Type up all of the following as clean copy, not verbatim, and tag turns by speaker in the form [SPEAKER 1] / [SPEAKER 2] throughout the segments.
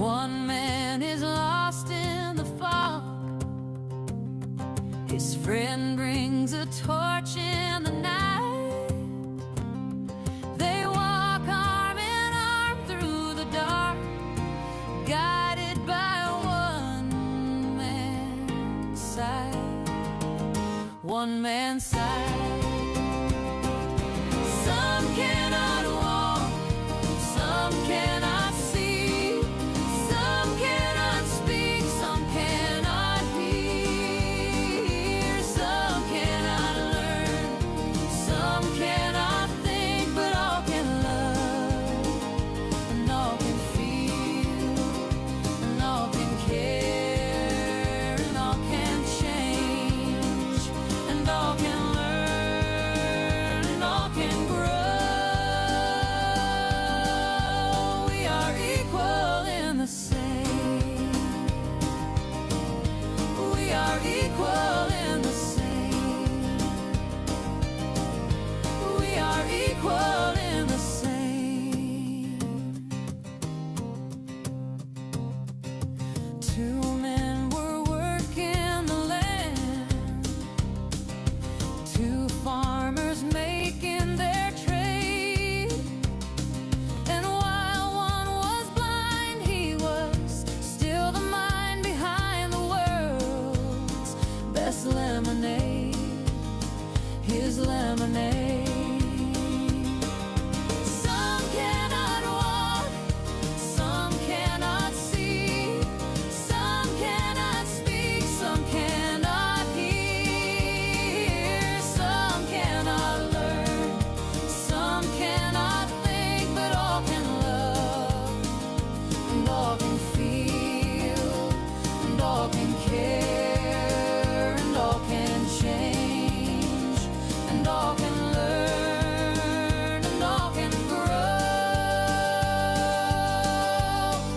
[SPEAKER 1] One man is lost in the fog. His friend brings a torch in the night. They walk arm in arm through the dark, guided by one man's sight. One man's sight. Some cannot walk, some cannot see, some cannot speak, some cannot hear, some cannot learn, some cannot think, but all can love, and all can feel, and all can care, and all can change, and all can learn, and all can grow. We are equal in the same. We are equal in the same. We are equal in the same. Two men were working the land, two farmers making their trade. And while one was blind, he was still the mind behind the world's best lemonade, his lemonade. Some cannot walk, some cannot see, some cannot speak, some cannot hear, some cannot learn, some cannot think, but all can love, and all can feel, and all can care, and all can change, and all can learn, and all can grow.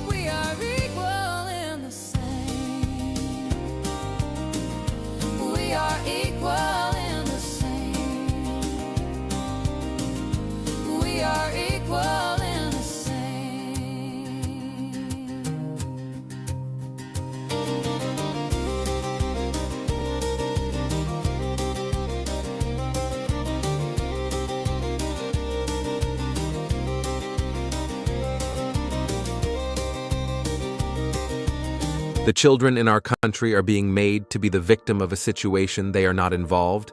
[SPEAKER 1] We are equal in the same. We are equal in the same. We are equal in the same.
[SPEAKER 2] The children in our country are being made to be the victim of a situation they are not involved,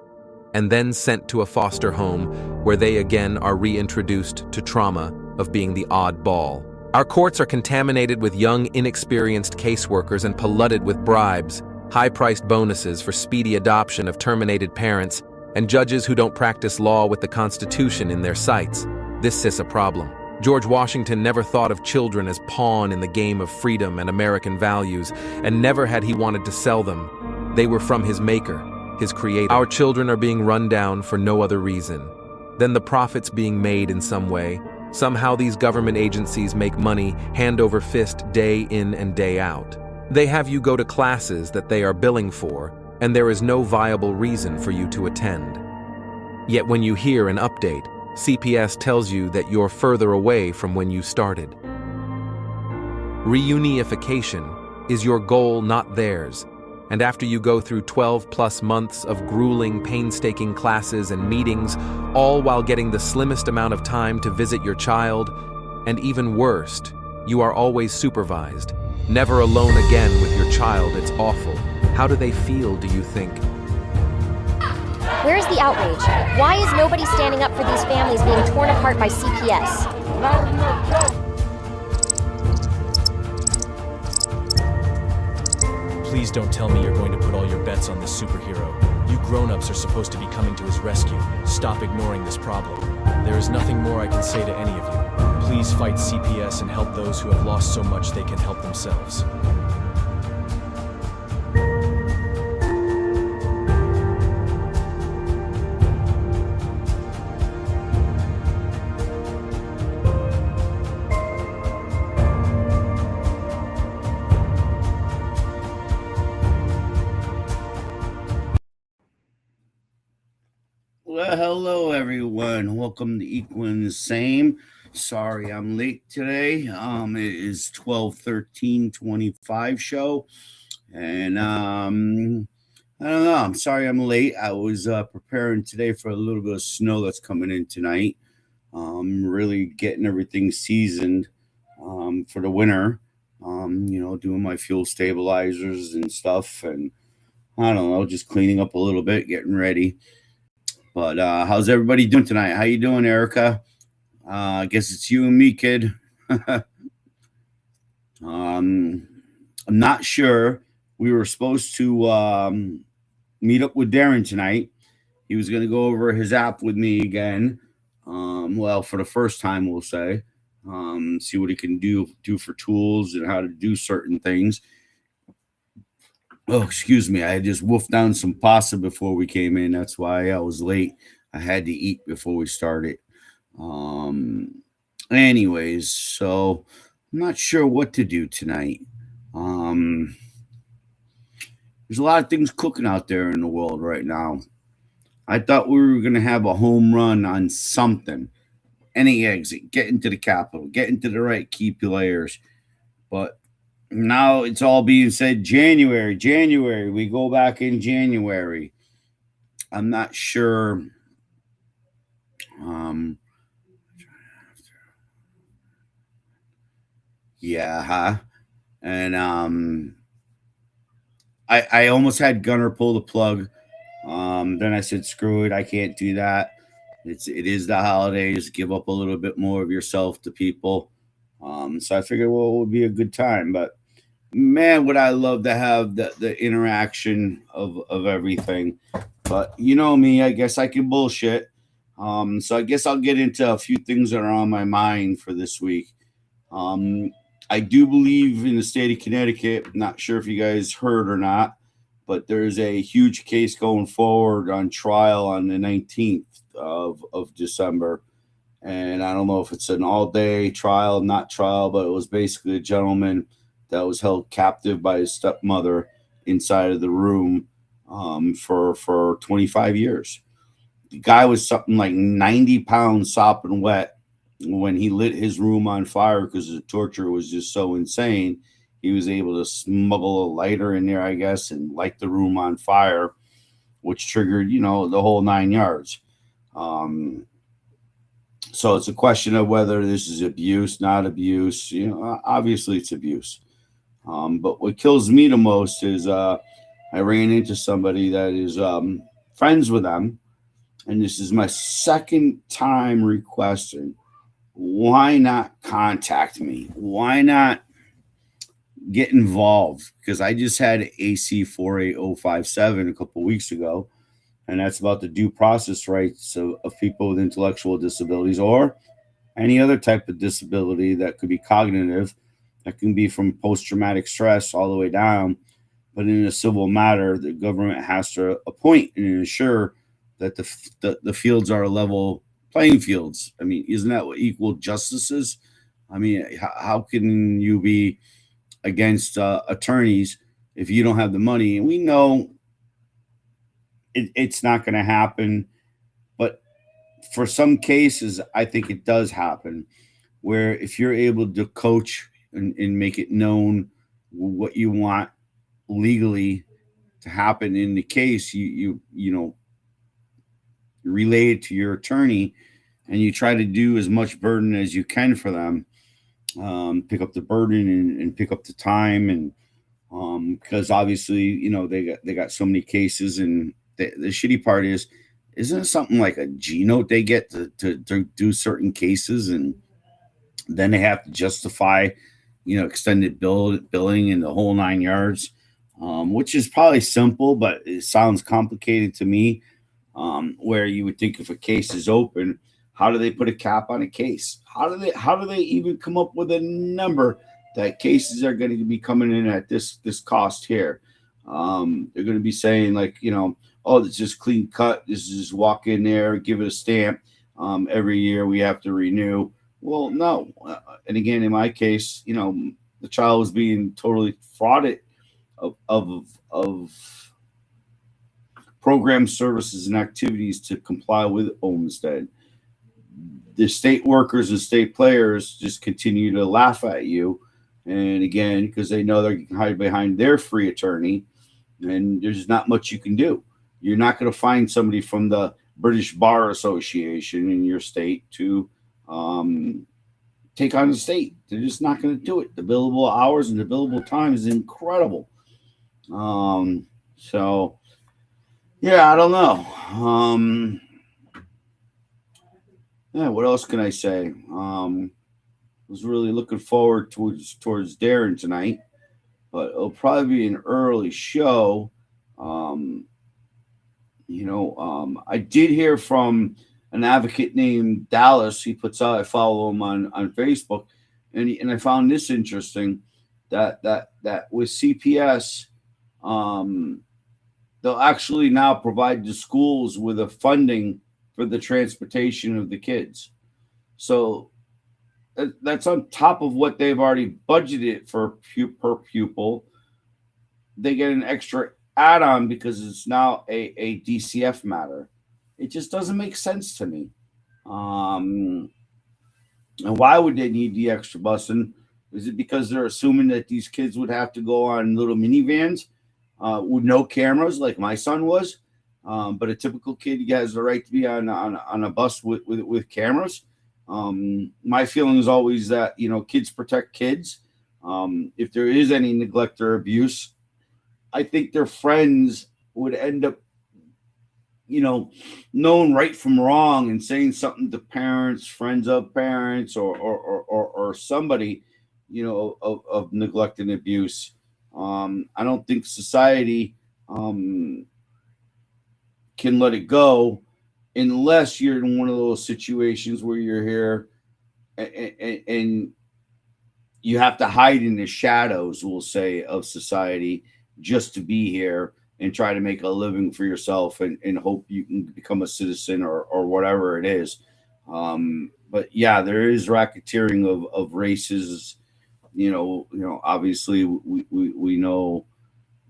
[SPEAKER 2] and then sent to a foster home where they again are reintroduced to trauma of being the odd ball. Our courts are contaminated with young, inexperienced caseworkers and polluted with bribes, high-priced bonuses for speedy adoption of terminated parents, and judges who don't practice law with the Constitution in their sights. This is a problem. George Washington never thought of children as pawn in the game of freedom and American values, and never had he wanted to sell them. They were from his maker, his creator. Our children are being run down for no other reason than the profits being made in some way. Somehow these government agencies make money hand over fist day in and day out. They have you go to classes that they are billing for, and there is no viable reason for you to attend. Yet when you hear an update, CPS tells you that you're further away from when you started. Reunification is your goal, not theirs. And after you go through 12+ months of grueling, painstaking classes and meetings, all while getting the slimmest amount of time to visit your child, and even worst, you are always supervised, never alone again with your child. It's awful. How do they feel, do you think?
[SPEAKER 3] Where's the outrage? Why is nobody standing up for these families being torn apart by CPS?
[SPEAKER 4] Please don't tell me you're going to put all your bets on this superhero. You grown-ups are supposed to be coming to his rescue. Stop ignoring this problem. There is nothing more I can say to any of you. Please fight CPS and help those who have lost so much they can help themselves.
[SPEAKER 5] Well, hello everyone. Welcome to Equal in the Same. Sorry, I'm late today. It is 12/13/25 show, and I don't know. I'm sorry I'm late. I was preparing today for a little bit of snow that's coming in tonight. Really getting everything seasoned for the winter. Doing my fuel stabilizers and stuff, and I don't know, just cleaning up a little bit, getting ready. But how's everybody doing tonight? How you doing, Erica? I guess it's you and me, kid. I'm not sure. We were supposed to meet up with Darren tonight. He was going to go over his app with me again. Well, for the first time, we'll say. See what he can do for tools and how to do certain things. Oh, excuse me. I just wolfed down some pasta before we came in. That's why I was late. I had to eat before we started. Anyways, so I'm not sure what to do tonight. There's a lot of things cooking out there in the world right now. I thought we were going to have a home run on something. Any exit, get into the capital, get into the right key players. But now it's all being said January. We go back in January. I'm not sure. Yeah, huh? And I almost had Gunner pull the plug. Then I said, screw it, I can't do that. It is the holidays. Give up a little bit more of yourself to people. So I figured, well, it would be a good time. But man, would I love to have the interaction of everything. But you know me, I guess I can bullshit. So I guess I'll get into a few things that are on my mind for this week. I do believe in the state of Connecticut. Not sure if you guys heard or not, but there's a huge case going forward on trial on the 19th of December. And I don't know if it's an all-day trial, not trial, but it was basically a gentleman that was held captive by his stepmother inside of the room for 25 years. The guy was something like 90 pounds sopping wet. When he lit his room on fire because the torture was just so insane, he was able to smuggle a lighter in there, I guess, and light the room on fire, which triggered, the whole 9 yards. So it's a question of whether this is abuse, not abuse. Obviously it's abuse. But what kills me the most is I ran into somebody that is friends with them, and this is my second time requesting. Why not contact me? Why not get involved? Because I just had AC 48057 a couple weeks ago, and that's about the due process rights of people with intellectual disabilities or any other type of disability that could be cognitive, that can be from post-traumatic stress all the way down. But in a civil matter, the government has to appoint and ensure that the fields are level playing fields. I mean, isn't that what equal justice is? I mean, how can you be against attorneys if you don't have the money? And we know it's not going to happen, but for some cases, I think it does happen, where if you're able to coach and make it known what you want legally to happen in the case, you relay it to your attorney, and you try to do as much burden as you can for them. Pick up the burden and pick up the time, and because obviously they got so many cases, and the shitty part is, isn't it something like a G note they get to do certain cases, and then they have to justify extended billing and the whole 9 yards, which is probably simple, but it sounds complicated to me. Where you would think if a case is open, how do they put a cap on a case? How do they even come up with a number that cases are going to be coming in at this cost here? They're going to be saying like, oh, it's just clean cut. This is just walk in there, give it a stamp. Every year we have to renew. Well, no. And again, in my case, the child was being totally frauded of program services and activities to comply with Olmstead. the state workers and state players just continue to laugh at you. And again, because they know they can hide behind their free attorney, and there's not much you can do. You're not going to find somebody from the British Bar Association in your state to take on the state. They're just not going to do it. The billable hours and the billable time is incredible. So, yeah, I don't know. Yeah, what else can I say? Was really looking forward towards Darren tonight, but it'll probably be an early show. I did hear from an advocate named Dallas. He puts out, I follow him on Facebook, and I found this interesting that with CPS, they'll actually now provide the schools with a funding for the transportation of the kids. So that's on top of what they've already budgeted for per pupil. They get an extra add-on because it's now a DCF matter. It just doesn't make sense to me. And why would they need the extra busing? Is it because they're assuming that these kids would have to go on little minivans with no cameras like my son was? But a typical kid has the right to be on a bus with cameras. My feeling is always that, kids protect kids. If there is any neglect or abuse, I think their friends would end up, knowing right from wrong and saying something to parents, friends of parents, or somebody, of neglect and abuse. I don't think society can let it go unless you're in one of those situations where you're here and you have to hide in the shadows, we'll say, of society just to be here and try to make a living for yourself and hope you can become a citizen or whatever it is. But yeah, there is racketeering of races. Obviously we know,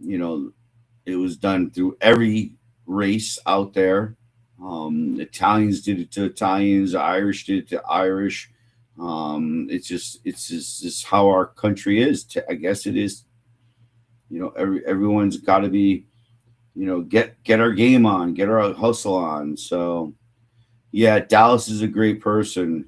[SPEAKER 5] it was done through every race out there. Italians did it to Italians, Irish did it to Irish. It's just how our country is. I guess it is. Everyone's got to be, get our game on, get our hustle on. So, yeah, Dallas is a great person.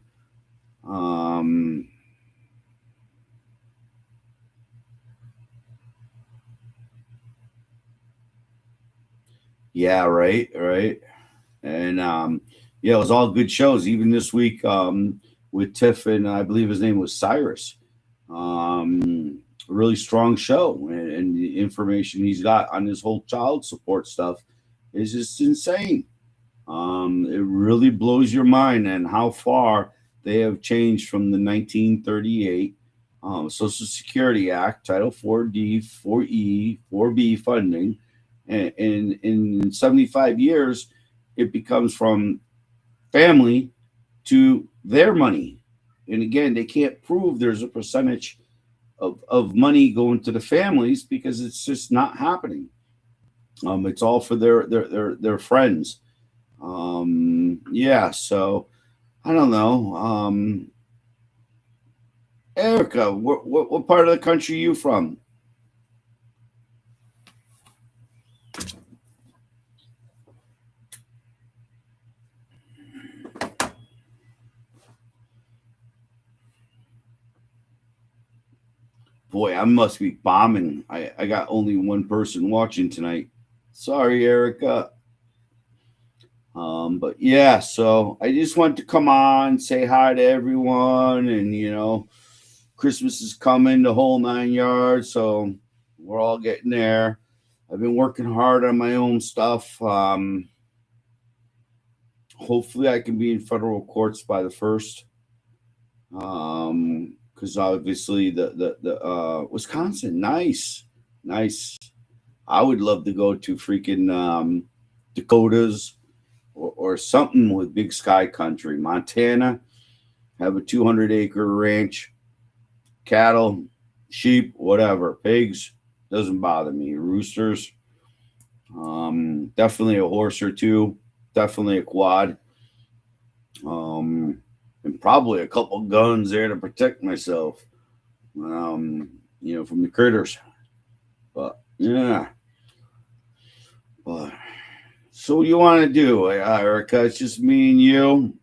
[SPEAKER 5] Yeah, right. And it was all good shows. Even this week with Tiff and I believe his name was Cyrus. Really strong show, and the information he's got on this whole child support stuff is just insane. It really blows your mind and how far they have changed from the 1938 Social Security Act, Title 4D, 4E, 4B funding. And in 75 years, it becomes from family to their money. And again, they can't prove there's a percentage of money going to the families because it's just not happening. It's all for their friends. Yeah, so I don't know. Erica, what part of the country are you from? Boy, I must be bombing. I got only one person watching tonight. Sorry, Erica. But yeah, so I just want to come on, say hi to everyone, and Christmas is coming, the whole 9 yards, so we're all getting there. I've been working hard on my own stuff. Hopefully I can be in federal courts by the 1st. Because obviously the Wisconsin, nice. I would love to go to freaking Dakotas or something with big sky country. Montana, have a 200-acre ranch, cattle, sheep, whatever, pigs, doesn't bother me. Roosters, definitely a horse or two, definitely a quad. and probably a couple guns there to protect myself, from the critters. But yeah, but so what you want to do, Erica? It's just me and you.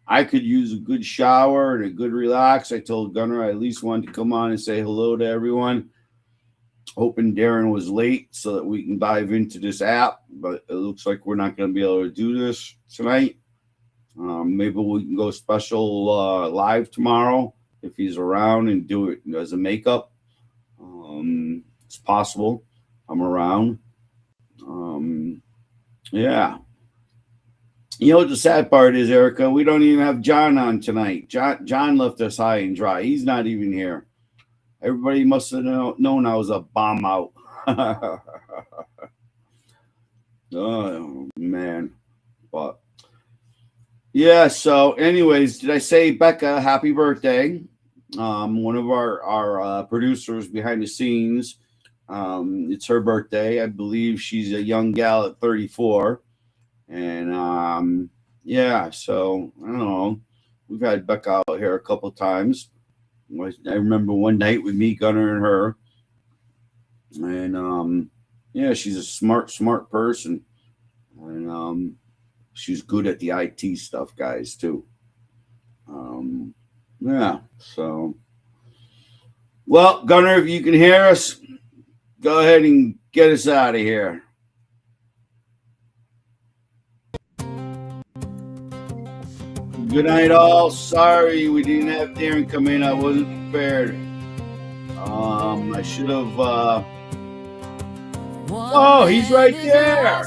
[SPEAKER 5] I could use a good shower and a good relax. I told Gunner I at least wanted to come on and say hello to everyone. Hoping Darren was late so that we can dive into this app, but it looks like we're not going to be able to do this tonight. Maybe we can go special live tomorrow if he's around and do it as a makeup. It's possible. I'm around. Yeah. You know what the sad part is, Erica? We don't even have John on tonight. John left us high and dry. He's not even here. Everybody must have known I was a bomb out. Oh, man. But, yeah, so anyways, did I say, Becca, happy birthday? One of our producers behind the scenes. It's her birthday. I believe she's a young gal at 34. And, yeah, so, I don't know. We've had Becca out here a couple times. I remember one night with me, Gunner, and her. And, yeah, she's a smart person. And she's good at the IT stuff, guys, too. Yeah, so. Well, Gunner, if you can hear us, go ahead and get us out of here. Good night, all. Sorry we didn't have Darren come in. I wasn't prepared. I should have. Oh, he's right there.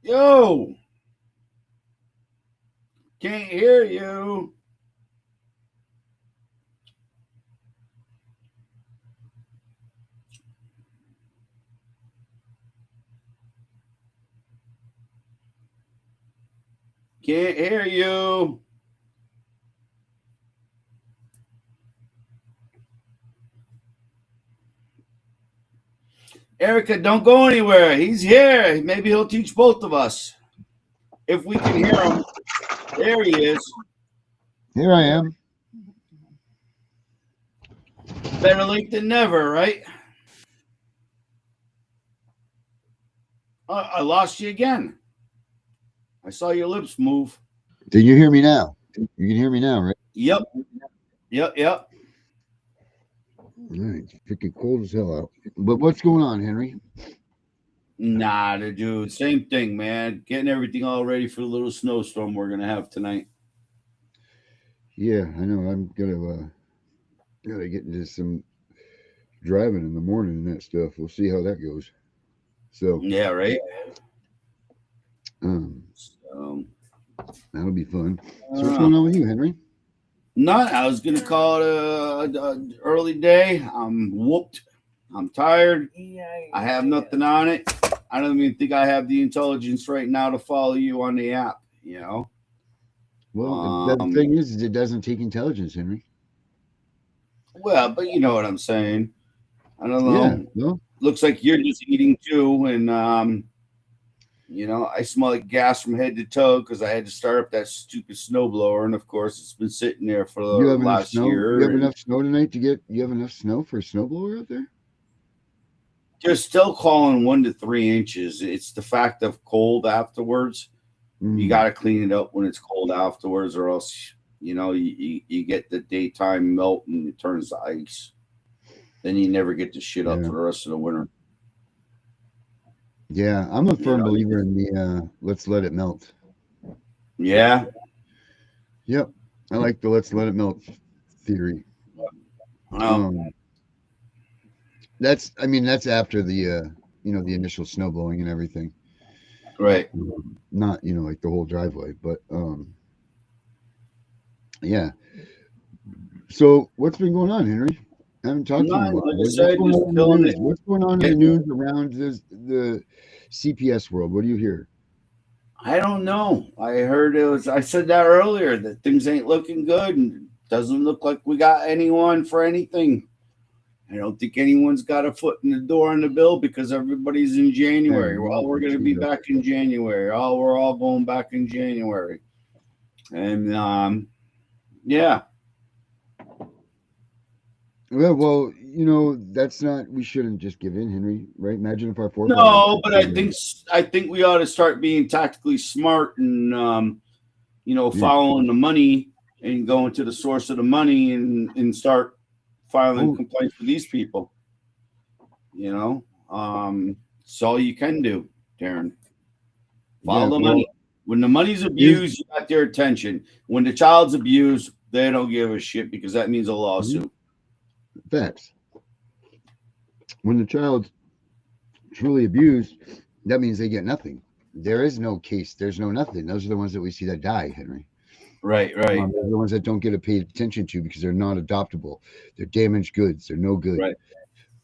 [SPEAKER 5] Yo, can't hear you. Can't hear you. Erica, don't go anywhere. He's here. Maybe he'll teach both of us. If we can hear him. There he is.
[SPEAKER 6] Here I am.
[SPEAKER 5] Better late than never, right? I lost you again. I saw your lips move.
[SPEAKER 6] Did you hear me now? You can hear me now, right?
[SPEAKER 5] Yep.
[SPEAKER 6] All right, it's freaking cold as hell out. But what's going on, Henry?
[SPEAKER 5] Nah, dude. Same thing, man. Getting everything all ready for the little snowstorm we're gonna have tonight.
[SPEAKER 6] Yeah, I know. I'm gotta get into some driving in the morning and that stuff. We'll see how that goes. So
[SPEAKER 5] yeah, right.
[SPEAKER 6] So that'll be fun. So what's going on with you, Henry?
[SPEAKER 5] None. I was gonna call it a early day. I'm whooped. I'm tired. I have nothing on it. I don't even think I have the intelligence right now to follow you on the app. You know.
[SPEAKER 6] Well, the thing is, it doesn't take intelligence, Henry.
[SPEAKER 5] Well, but you know what I'm saying. I don't know.
[SPEAKER 6] Yeah. Well,
[SPEAKER 5] looks like you're just eating too, and I smell like gas from head to toe because I had to start up that stupid snowblower, and of course, it's been sitting there for the last year.
[SPEAKER 6] You have enough snow tonight you have enough snow for a snowblower out there?
[SPEAKER 5] They're still calling 1 to 3 inches. It's the fact of cold afterwards. You got to clean it up when it's cold afterwards, or else you get the daytime melt and it turns to ice. Then you never get the shit up for the rest of the winter.
[SPEAKER 6] Yeah, I'm a firm believer in the let's let it melt.
[SPEAKER 5] Yeah.
[SPEAKER 6] Yep. I like the let's let it melt theory. That's after the the initial snow blowing and everything.
[SPEAKER 5] Right.
[SPEAKER 6] Not, like the whole driveway, but yeah. So what's been going on, Henry? I haven't talked to you in a while. What's going on in the news around the CPS world? What do you hear?
[SPEAKER 5] I don't know. I heard I said that earlier, that things ain't looking good and doesn't look like we got anyone for anything. I don't think anyone's got a foot in the door on the bill because everybody's in January. Well, we're going to be back in January. Oh, we're all going back in January. And yeah.
[SPEAKER 6] Well, you know, that's not. We shouldn't just give in, Henry. Right? Imagine if our forefathers.
[SPEAKER 5] No, but I think we ought to start being tactically smart and following the money and going to the source of the money and start filing complaints for these people. It's all you can do, Darren. Follow the money. When the money's abused, you got their attention. When the child's abused, they don't give a shit because that means a lawsuit.
[SPEAKER 6] Facts. When the child's truly abused, that means they get nothing. There is no case. There's no nothing. Those are the ones that we see that die, Henry.
[SPEAKER 5] Right.
[SPEAKER 6] They're the ones that don't get paid attention to because they're not adoptable. They're damaged goods. They're no good.
[SPEAKER 5] Right.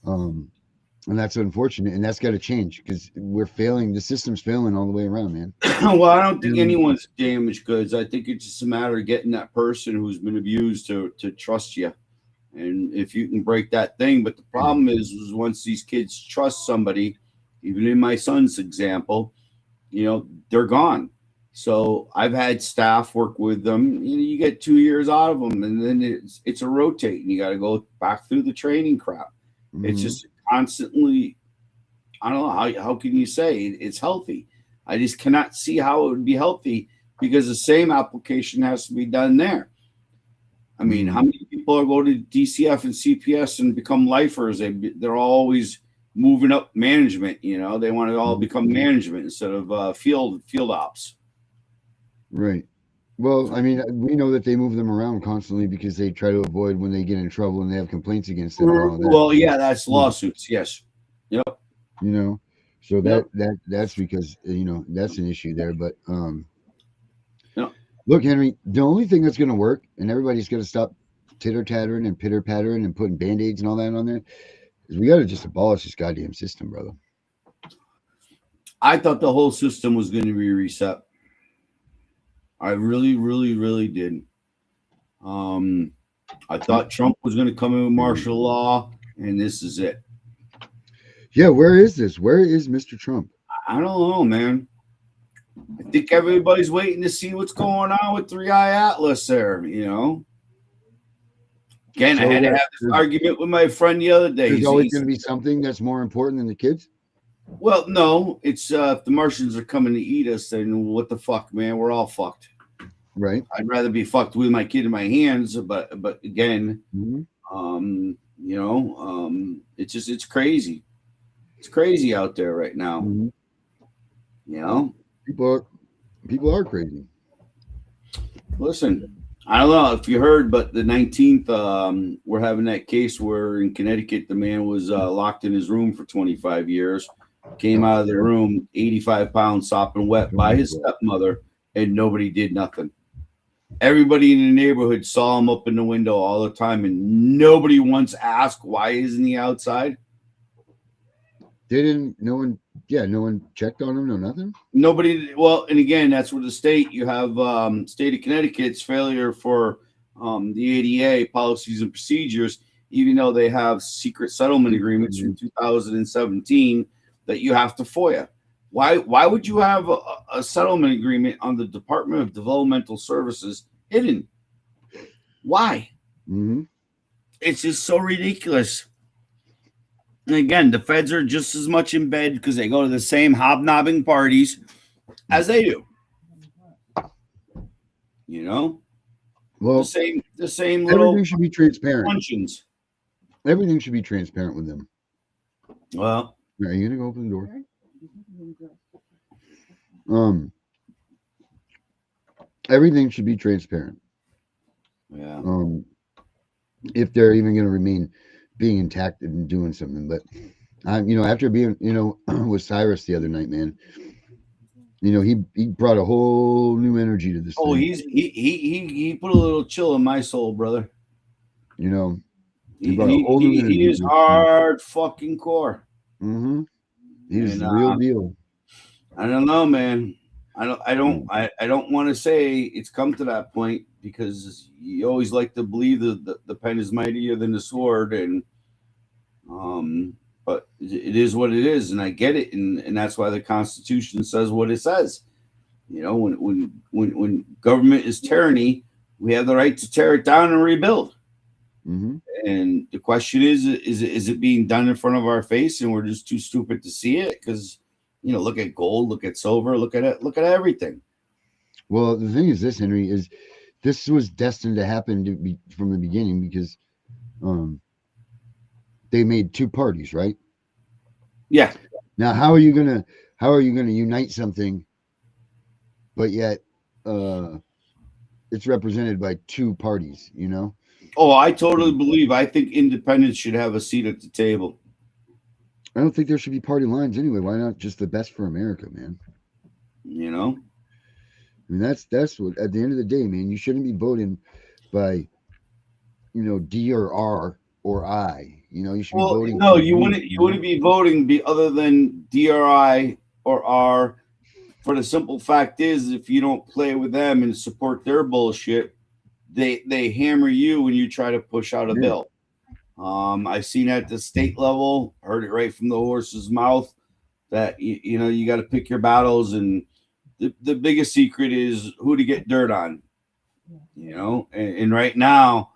[SPEAKER 6] And that's unfortunate. And that's got to change because we're failing. The system's failing all the way around, man.
[SPEAKER 5] Well, I don't think anyone's damaged goods. I think it's just a matter of getting that person who's been abused to trust you. And if you can break that thing. But the problem is once these kids trust somebody, even in my son's example, they're gone. So I've had staff work with them. You get 2 years out of them, and then it's a rotate, and you got to go back through the training crap. Mm-hmm. It's just constantly. I don't know how can you say it's healthy. I just cannot see how it would be healthy because the same application has to be done there. I mean, how many people go to DCF and CPS and become lifers? They're always moving up management. They want to all become management instead of field ops.
[SPEAKER 6] Right. Well, I mean, we know that they move them around constantly because they try to avoid when they get in trouble and they have complaints against them. And all that.
[SPEAKER 5] Well, yeah, that's lawsuits. Yes. Yep.
[SPEAKER 6] So that's because that's an issue there. But look, Henry, the only thing that's going to work, and everybody's going to stop titter-tattering and pitter-pattering and putting Band-Aids and all that on there, is we got to just abolish this goddamn system, brother.
[SPEAKER 5] I thought the whole system was going to be reset. I really, really, really did. I thought Trump was going to come in with martial law, and this is it.
[SPEAKER 6] Yeah, where is this? Where is Mr. Trump?
[SPEAKER 5] I don't know, man. I think everybody's waiting to see what's going on with 3i Atlas there, Again, I had to have this argument with my friend the other day.
[SPEAKER 6] There's always going to be something that's more important than the kids?
[SPEAKER 5] Well, no. It's if the Martians are coming to eat us, then what the fuck, man? We're all fucked.
[SPEAKER 6] Right.
[SPEAKER 5] I'd rather be fucked with my kid in my hands, but again, it's crazy. It's crazy out there right now.
[SPEAKER 6] People are crazy.
[SPEAKER 5] Listen, I don't know if you heard, but the 19th, we're having that case where in Connecticut, the man was locked in his room for 25 years, came out of the room, 85 pounds, sopping wet by his stepmother, and nobody did nothing. Everybody in the neighborhood saw him up in the window all the time, and nobody once asked, why isn't he outside?
[SPEAKER 6] No one checked on him, no nothing?
[SPEAKER 5] Nobody, well, and again, that's where you have state of Connecticut's failure for the ADA policies and procedures, even though they have secret settlement agreements from 2017 that you have to FOIA. Why would you have a settlement agreement on the Department of Developmental Services hidden? Why? It's just so ridiculous. And again, the feds are just as much in bed because they go to the same hobnobbing parties as they do.
[SPEAKER 6] Well,
[SPEAKER 5] the same little.
[SPEAKER 6] Everything should be transparent.
[SPEAKER 5] Functions.
[SPEAKER 6] Everything should be transparent with them.
[SPEAKER 5] Well,
[SPEAKER 6] are you gonna go open the door? Everything should be transparent.
[SPEAKER 5] Yeah.
[SPEAKER 6] If they're even going to remain being intact and doing something, but after being, with Cyrus the other night, man, he brought a whole new energy to this.
[SPEAKER 5] Oh,
[SPEAKER 6] thing.
[SPEAKER 5] he put a little chill in my soul, brother.
[SPEAKER 6] He brought a whole new energy.
[SPEAKER 5] He is hard fucking core.
[SPEAKER 6] He's the real deal.
[SPEAKER 5] I don't know, man. I don't want to say it's come to that point because you always like to believe that the pen is mightier than the sword, and But it is what it is, and I get it, and that's why the Constitution says what it says. You know, when government is tyranny, we have the right to tear it down and rebuild.
[SPEAKER 6] Mm-hmm.
[SPEAKER 5] And the question is it being done in front of our face, and we're just too stupid to see it? Because, you know, look at gold, look at silver, look at it, look at everything.
[SPEAKER 6] Well, the thing is, this, Henry, is this was destined to happen from the beginning, because they made two parties, right?
[SPEAKER 5] Yeah.
[SPEAKER 6] Now, how are you gonna unite something, but yet it's represented by two parties? You know?
[SPEAKER 5] Oh, I totally believe. I think independents should have a seat at the table.
[SPEAKER 6] I don't think there should be party lines anyway. Why not just the best for America, man?
[SPEAKER 5] You know?
[SPEAKER 6] I mean, that's what, at the end of the day, man, you shouldn't be voting by, you know, D or R or I. You know, you should be voting.
[SPEAKER 5] No, you wouldn't be voting other than DRI or R. For the simple fact is, if you don't play with them and support their bullshit, they hammer you when you try to push out a bill. I've seen at the state level, heard it right from the horse's mouth, that you know, you got to pick your battles, and the biggest secret is who to get dirt on. You know, and right now,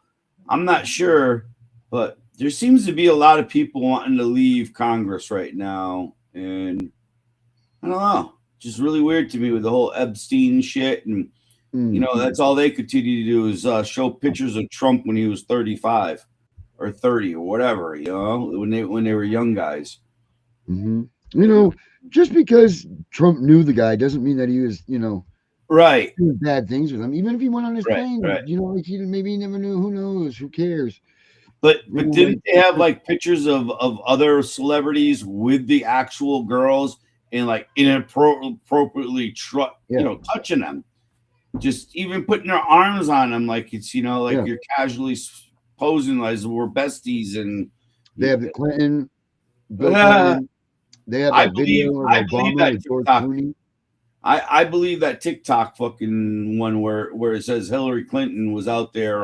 [SPEAKER 5] I'm not sure, but there seems to be a lot of people wanting to leave Congress right now, and I don't know, just really weird to me with the whole Epstein shit, and you know, that's all they continue to do is show pictures of Trump when he was 35 or 30 or whatever, you know, when they were young guys.
[SPEAKER 6] Mm-hmm. You know, just because Trump knew the guy doesn't mean that he was, you know,
[SPEAKER 5] right,
[SPEAKER 6] doing bad things with him. Even if he went on his plane,
[SPEAKER 5] right.
[SPEAKER 6] you know, like maybe he never knew. Who knows? Who cares?
[SPEAKER 5] But didn't they have like pictures of other celebrities with the actual girls and like inappropriately you know, touching them, just even putting their arms on them, like it's, you know, like you're casually posing as we're besties. And
[SPEAKER 6] they have the Clinton, Bill Clinton. They have that video of Obama with George Clooney.
[SPEAKER 5] I believe that TikTok fucking one where it says Hillary Clinton was out there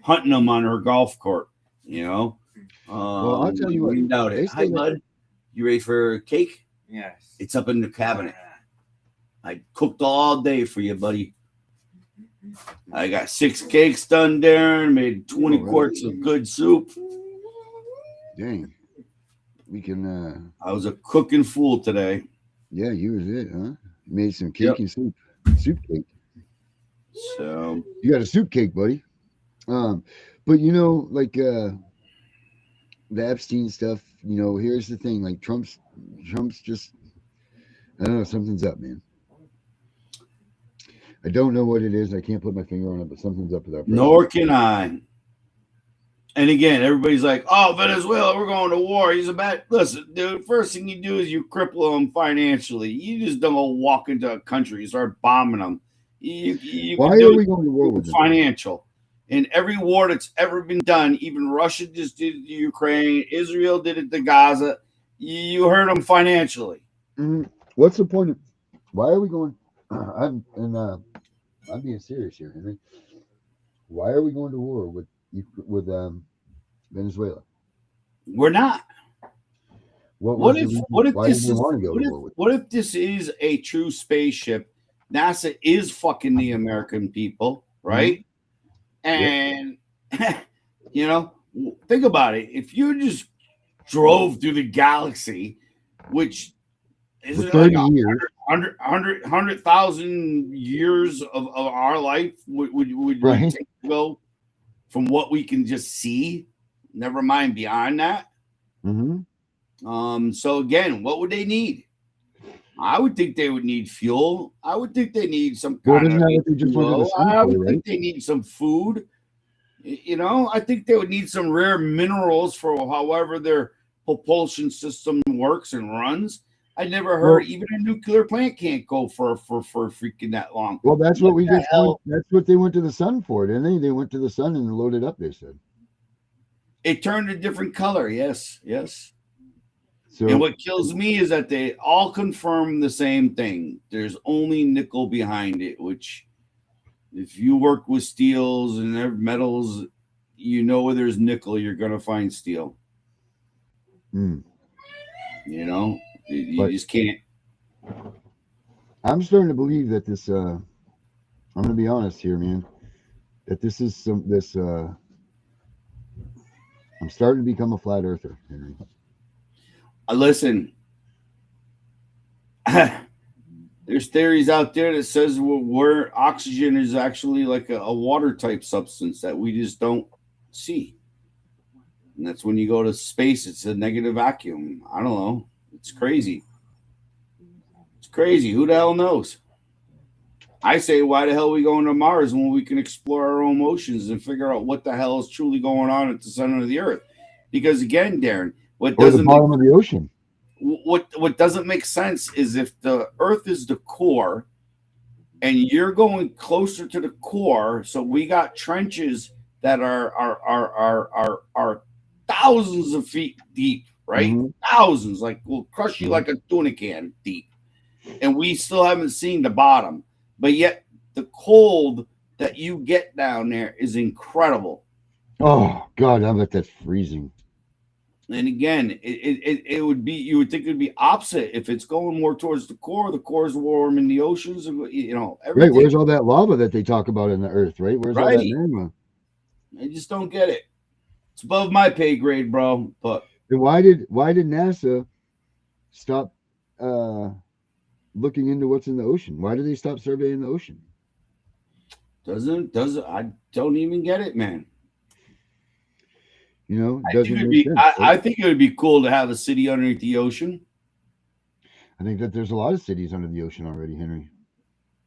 [SPEAKER 5] hunting them on her golf court, you know.
[SPEAKER 6] Well, I'll tell you what.
[SPEAKER 5] Doubt it. Hi, bud. You ready for cake?
[SPEAKER 7] Yes.
[SPEAKER 5] It's up in the cabinet. I cooked all day for you, buddy. I got 6 cakes done, Darren. Made 20 quarts of good soup.
[SPEAKER 6] Dang. We can.
[SPEAKER 5] I was a cooking fool today.
[SPEAKER 6] Yeah, you was it, huh? You made some cake and soup cake.
[SPEAKER 5] So
[SPEAKER 6] you got a soup cake, buddy. But you know, like the Epstein stuff. You know, here's the thing: like Trump's just, I don't know, something's up, man. I don't know what it is. I can't put my finger on it, but something's up with our president.
[SPEAKER 5] Nor can I. And again, everybody's like, "Oh, Venezuela, we're going to war." He's a bad. Listen, dude. First thing you do is you cripple them financially. You just don't walk into a country and start bombing them.
[SPEAKER 6] Why are we going to war with them?
[SPEAKER 5] Financial. In every war that's ever been done, even Russia just did it to Ukraine, Israel did it to Gaza. You hurt them financially.
[SPEAKER 6] Mm-hmm. What's the point? Why are we going? I'm being serious here, Henry. Why are we going to war with Venezuela?
[SPEAKER 5] We're not. What if this is a true spaceship? NASA is fucking the American people, right? And you know, think about it. If you just drove through the galaxy, which is like 100,000 years of our life, would take to go from what we can just see, never mind beyond that. So again, what would they need? I would think they would need fuel. I would think they need some kind of fuel. I would think they need some food. You know, I think they would need some rare minerals for however their propulsion system works and runs. I never heard even a nuclear plant can't go for freaking that long.
[SPEAKER 6] Well, that's what we just went, that's what they went to the sun for, didn't they? They went to the sun and loaded up, they said.
[SPEAKER 5] It turned a different color, yes.
[SPEAKER 6] So,
[SPEAKER 5] and what kills me is that they all confirm the same thing. There's only nickel behind it, which if you work with steels and metals, you know where there's nickel, you're going to find steel.
[SPEAKER 6] Mm.
[SPEAKER 5] You know, you
[SPEAKER 6] But
[SPEAKER 5] just can't.
[SPEAKER 6] I'm starting to believe that this. I'm going to be honest here, man. That this is some this. I'm starting to become a flat earther, Henry.
[SPEAKER 5] Listen, there's theories out there that says where oxygen is actually like a water type substance that we just don't see. And that's when you go to space, it's a negative vacuum. I don't know. It's crazy. It's crazy. Who the hell knows? I say, why the hell are we going to Mars when we can explore our own oceans and figure out what the hell is truly going on at the center of the Earth? Because again, Darren, what
[SPEAKER 6] Or the
[SPEAKER 5] doesn't
[SPEAKER 6] bottom of the ocean.
[SPEAKER 5] what doesn't make sense is if the Earth is the core and you're going closer to the core, so we got trenches that are thousands of feet deep, right?
[SPEAKER 6] Mhm.
[SPEAKER 5] Thousands, like we'll crush you like a tuna can deep, and we still haven't seen the bottom. But yet the cold that you get down there is incredible.
[SPEAKER 6] Oh God, I bet that's freezing.
[SPEAKER 5] And again, it would be, you would think it would be opposite if it's going more towards the core. The core is warm in the oceans, you know, everything.
[SPEAKER 6] Right? Where's all that lava that they talk about in the Earth? Right? Where's all that
[SPEAKER 5] Right.
[SPEAKER 6] magma?
[SPEAKER 5] I just don't get it. It's above my pay grade, bro. But
[SPEAKER 6] And why did NASA stop looking into what's in the ocean? Why did they stop surveying the ocean?
[SPEAKER 5] doesn't I don't even get it, man.
[SPEAKER 6] You know,
[SPEAKER 5] I
[SPEAKER 6] doesn't
[SPEAKER 5] think,
[SPEAKER 6] make sense.
[SPEAKER 5] I think it would be cool to have a city underneath the ocean.
[SPEAKER 6] I think that there's a lot of cities under the ocean already, Henry.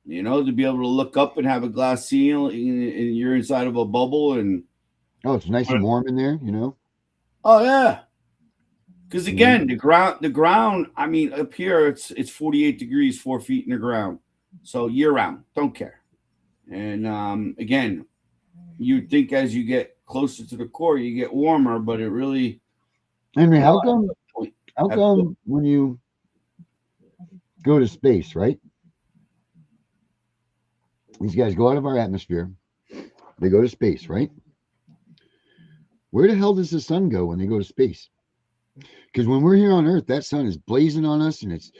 [SPEAKER 5] You know, to be able to look up and have a glass ceiling and you're inside of a bubble and
[SPEAKER 6] Oh, it's nice and warm in there, you know.
[SPEAKER 5] oh yeah. Because again, the ground, I mean, up here it's 48 degrees, 4 feet in the ground. So year round, don't care. And again, you'd think as you get closer to the core, you get warmer, but it really
[SPEAKER 6] Henry, how come when you go to space, right? These guys go out of our atmosphere, they go to space, right? Where the hell does the sun go when they go to space? Because when we're here on Earth, that sun is blazing on us, and it's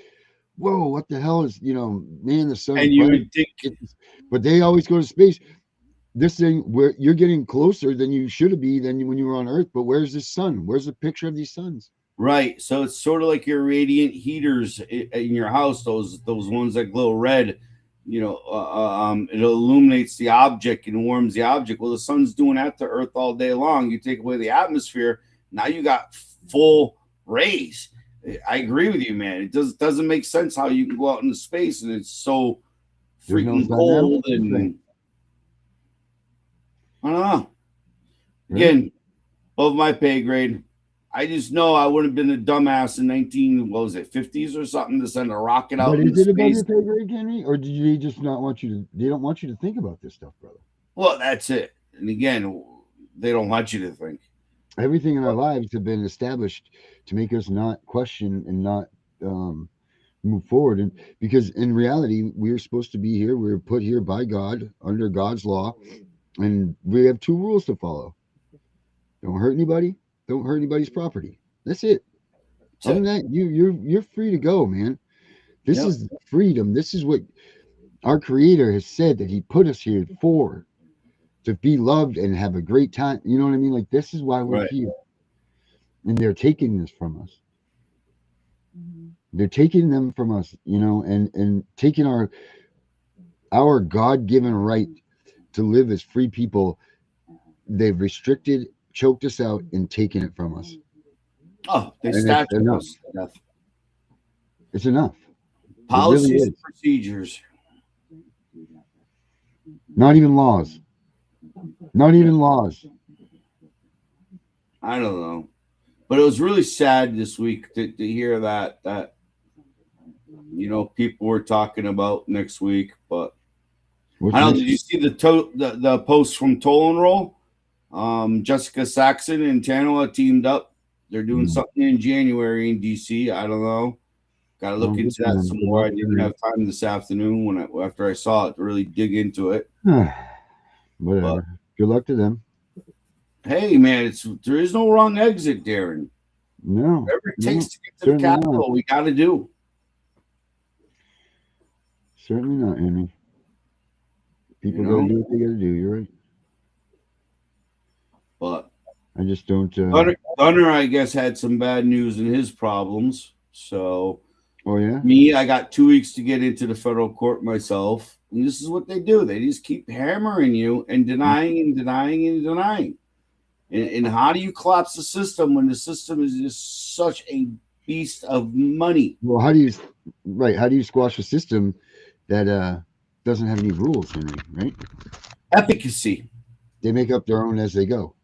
[SPEAKER 6] whoa, what the hell is, you know, man, the sun.
[SPEAKER 5] and you would think,
[SPEAKER 6] but they always go to space. This thing where you're getting closer than you should be than when you were on Earth. But where's the sun? Where's the picture of these suns?
[SPEAKER 5] right. So it's sort of like your radiant heaters in your house, those ones that glow red. You know, it illuminates the object and warms the object. Well, the sun's doing that to Earth all day long. You take away the atmosphere, now you got full rays. I agree with you, man. It doesn't make sense how you can go out into space and it's so freaking cold and I don't know. Again, above my pay grade. I just know I would have been a dumbass in 50s or something to send a rocket out.
[SPEAKER 6] But
[SPEAKER 5] into
[SPEAKER 6] is it above
[SPEAKER 5] space.
[SPEAKER 6] your pay grade, Henry, or did they just not want you to? They don't want you to think about this stuff, brother.
[SPEAKER 5] Well, that's it. And again, they don't want you to think.
[SPEAKER 6] Everything in our lives have been established to make us not question and not move forward. And because in reality, we're supposed to be here. We're put here by God under God's law, and we have 2 rules to follow: don't hurt anybody, don't hurt anybody's property. That's it. Other than that, you're free to go, man. This is freedom. This is what our Creator has said that He put us here for, to be loved and have a great time. You know what I mean? Like, this is why we're here. And they're taking this from us. They're taking them from us, you know, and taking our God-given right to live as free people. They've restricted, choked us out, and taken it from us.
[SPEAKER 5] Oh, they statute us enough.
[SPEAKER 6] It's enough.
[SPEAKER 5] Policies
[SPEAKER 6] really
[SPEAKER 5] and procedures.
[SPEAKER 6] Not even laws. Not even laws.
[SPEAKER 5] I don't know. But it was really sad this week to hear that you know, people were talking about next week. But I don't know, did you see the post from Toll and Roll? Jessica Saxon and Tanoa teamed up. They're doing something in January in DC. I don't know. Got to look into that some more. I didn't have time this afternoon after I saw it to really dig into it.
[SPEAKER 6] Whatever. But, good luck to them.
[SPEAKER 5] Hey, man, there is no wrong exit, Darren.
[SPEAKER 6] No,
[SPEAKER 5] Whatever it
[SPEAKER 6] no,
[SPEAKER 5] takes to get to the
[SPEAKER 6] certainly not.
[SPEAKER 5] Capitol, we got to do.
[SPEAKER 6] Certainly not, Henry. People
[SPEAKER 5] You
[SPEAKER 6] got to
[SPEAKER 5] know?
[SPEAKER 6] do what they got to do. You're right.
[SPEAKER 5] But
[SPEAKER 6] I just don't.
[SPEAKER 5] Gunner, I guess, had some bad news in his problems. So,
[SPEAKER 6] Oh yeah.
[SPEAKER 5] me, I got 2 weeks to get into the federal court myself. And this is what they do. They just keep hammering you and denying and denying and denying. And how do you collapse the system when the system is just such a beast of money?
[SPEAKER 6] Well, how do you squash a system that doesn't have any rules, Henry? Right?
[SPEAKER 5] Efficacy.
[SPEAKER 6] They make up their own as they go.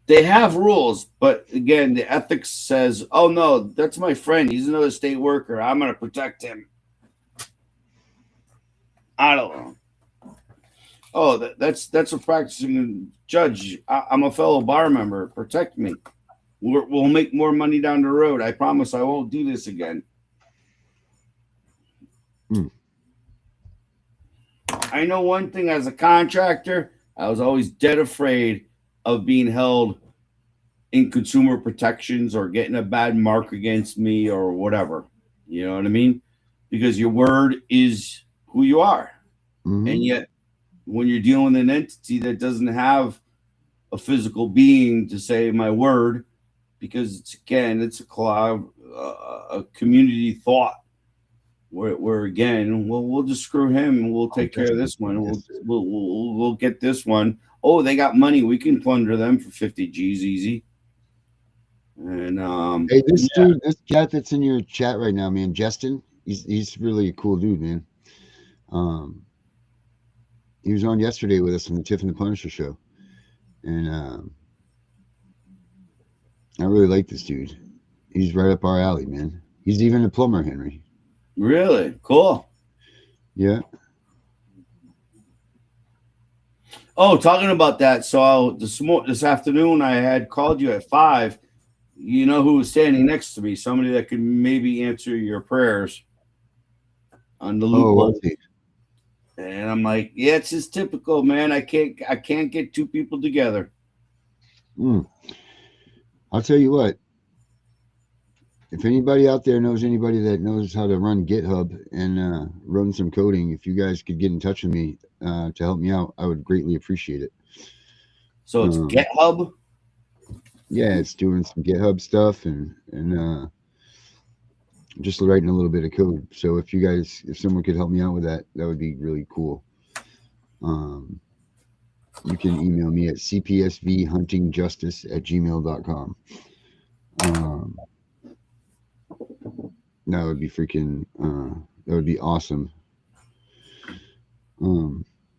[SPEAKER 5] They have rules, but again, the ethics says, "Oh no, that's my friend. He's another state worker. I'm going to protect him." I don't know. Oh, that's a practicing judge. I'm a fellow bar member. Protect me. We'll make more money down the road. I promise I won't do this again. I know one thing as a contractor, I was always dead afraid of being held in consumer protections or getting a bad mark against me or whatever. You know what I mean? Because your word is who you are. And yet, when you're dealing with an entity that doesn't have a physical being to say my word, because it's a community thought where again, we'll just screw him and we'll take care of this one. We'll get this one. Oh, they got money. We can plunder them for 50 G's easy. And
[SPEAKER 6] hey, this dude, this cat that's in your chat right now, man, Justin, he's really a cool dude, man. He was on yesterday with us on the Tiff and the Punisher show, and I really like this dude. He's right up our alley, man. He's even a plumber, Henry.
[SPEAKER 5] Really cool.
[SPEAKER 6] Yeah.
[SPEAKER 5] Oh, talking about that. So this afternoon, I had called you at 5. You know who was standing next to me? Somebody that could maybe answer your prayers on the loophole.
[SPEAKER 6] Oh,
[SPEAKER 5] and I'm like, yeah, it's just typical, man. I can't get two people together.
[SPEAKER 6] I'll tell you what. If anybody out there knows anybody that knows how to run GitHub and run some coding, if you guys could get in touch with me to help me out, I would greatly appreciate it.
[SPEAKER 5] So it's GitHub?
[SPEAKER 6] Yeah, it's doing some GitHub stuff and just writing a little bit of code. So if someone could help me out with that, that would be really cool. You can email me at cpsvhuntingjustice@gmail.com. That would be freaking, that would be awesome.
[SPEAKER 5] I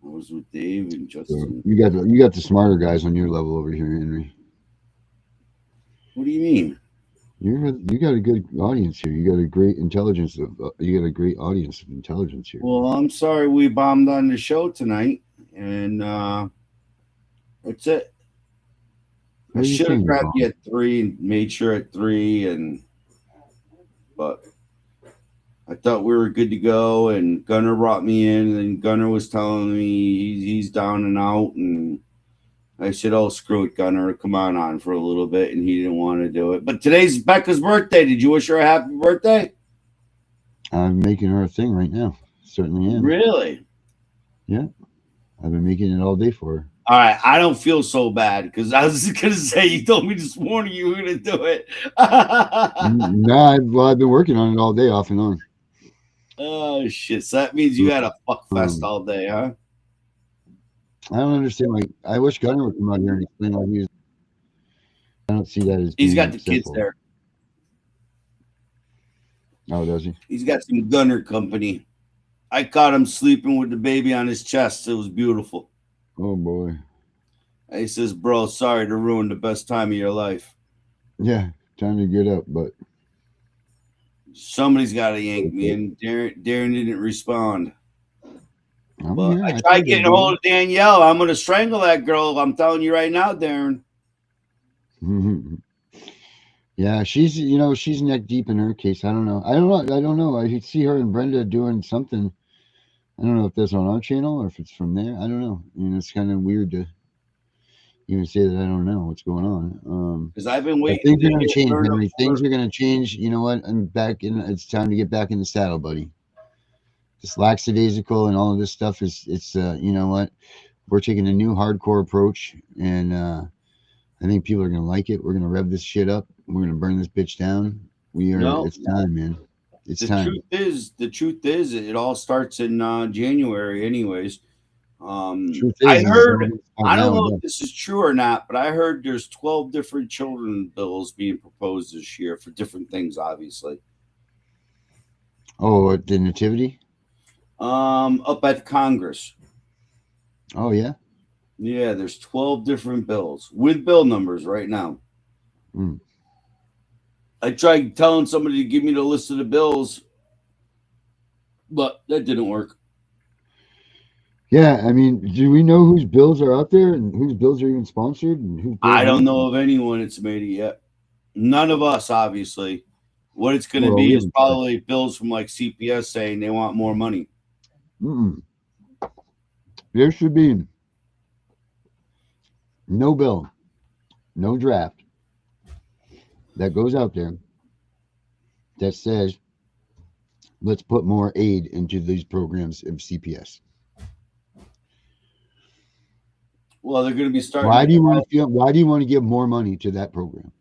[SPEAKER 5] was with Dave and Justin.
[SPEAKER 6] So you got the smarter guys on your level over here, Henry.
[SPEAKER 5] What do you mean?
[SPEAKER 6] You got a good audience here. You got a great intelligence. You got a great audience of intelligence here.
[SPEAKER 5] Well, I'm sorry we bombed on the show tonight, and that's it. I should have grabbed you at 3 and made sure at 3, but I thought we were good to go. And Gunner brought me in, and Gunner was telling me he's down and out, and I said, "Oh, screw it, Gunner, come on for a little bit," and he didn't want to do it. But today's Becca's birthday. Did you wish her a happy birthday?
[SPEAKER 6] I'm making her a thing right now. Certainly am.
[SPEAKER 5] Really?
[SPEAKER 6] Yeah. I've been making it all day for her.
[SPEAKER 5] All right. I don't feel so bad because I was just going to say you told me this morning you were going to do it.
[SPEAKER 6] No, I've been working on it all day off and on.
[SPEAKER 5] Oh, shit. So that means you had a fuck fest all day, huh?
[SPEAKER 6] I don't understand. I wish Gunner would come out here and explain how he was. I don't see that as.
[SPEAKER 5] He's got the kids there.
[SPEAKER 6] Oh, does he?
[SPEAKER 5] He's got some Gunner company. I caught him sleeping with the baby on his chest. It was beautiful.
[SPEAKER 6] Oh boy.
[SPEAKER 5] He says, "Bro, sorry to ruin the best time of your life."
[SPEAKER 6] Yeah, time to get up, but
[SPEAKER 5] somebody's got to yank me, and Darren didn't respond.
[SPEAKER 6] But
[SPEAKER 5] I tried getting a hold of Danielle. I'm going to strangle that girl. I'm telling you right now, Darren.
[SPEAKER 6] Yeah, she's neck deep in her case. I don't know. I see her and Brenda doing something. I don't know if that's on our channel or if it's from there. I don't know. It's kind of weird to even say that I don't know what's going on.
[SPEAKER 5] Because I've been
[SPEAKER 6] But
[SPEAKER 5] waiting.
[SPEAKER 6] things
[SPEAKER 5] to
[SPEAKER 6] are going
[SPEAKER 5] get
[SPEAKER 6] to change,
[SPEAKER 5] turned
[SPEAKER 6] Henry.
[SPEAKER 5] up
[SPEAKER 6] Things
[SPEAKER 5] for-
[SPEAKER 6] are going to change. You know what? I'm back in. It's time to get back in the saddle, buddy. This lackadaisical and all of this stuff it's you know what? We're taking a new hardcore approach, and I think people are going to like it. We're going to rev this shit up. We're going to burn this bitch down.
[SPEAKER 5] No.
[SPEAKER 6] It's time, man. It's
[SPEAKER 5] The
[SPEAKER 6] time.
[SPEAKER 5] truth is, it all starts in January, anyways.
[SPEAKER 6] Truth
[SPEAKER 5] I
[SPEAKER 6] is,
[SPEAKER 5] heard. I don't
[SPEAKER 6] now,
[SPEAKER 5] know if this is true or not, but I heard there's 12 different children bills being proposed this year for different things, obviously.
[SPEAKER 6] Oh, the nativity?
[SPEAKER 5] Up at Congress.
[SPEAKER 6] Oh, yeah?
[SPEAKER 5] Yeah, there's 12 different bills with bill numbers right now.
[SPEAKER 6] Mm.
[SPEAKER 5] I tried telling somebody to give me the list of the bills, but that didn't work.
[SPEAKER 6] Yeah, I mean, do we know whose bills are out there and whose bills are even sponsored? And whose bills
[SPEAKER 5] I don't
[SPEAKER 6] aren't?
[SPEAKER 5] know of anyone that's made it yet. None of us, obviously. What it's going to
[SPEAKER 6] Well,
[SPEAKER 5] be
[SPEAKER 6] we
[SPEAKER 5] is
[SPEAKER 6] haven't
[SPEAKER 5] probably bills from like CPS saying they want more money.
[SPEAKER 6] Mm-mm. There should be no bill, no draft that goes out there that says, let's put more aid into these programs of CPS.
[SPEAKER 5] Well, they're going to be starting.
[SPEAKER 6] Why do you want to give more money to that program?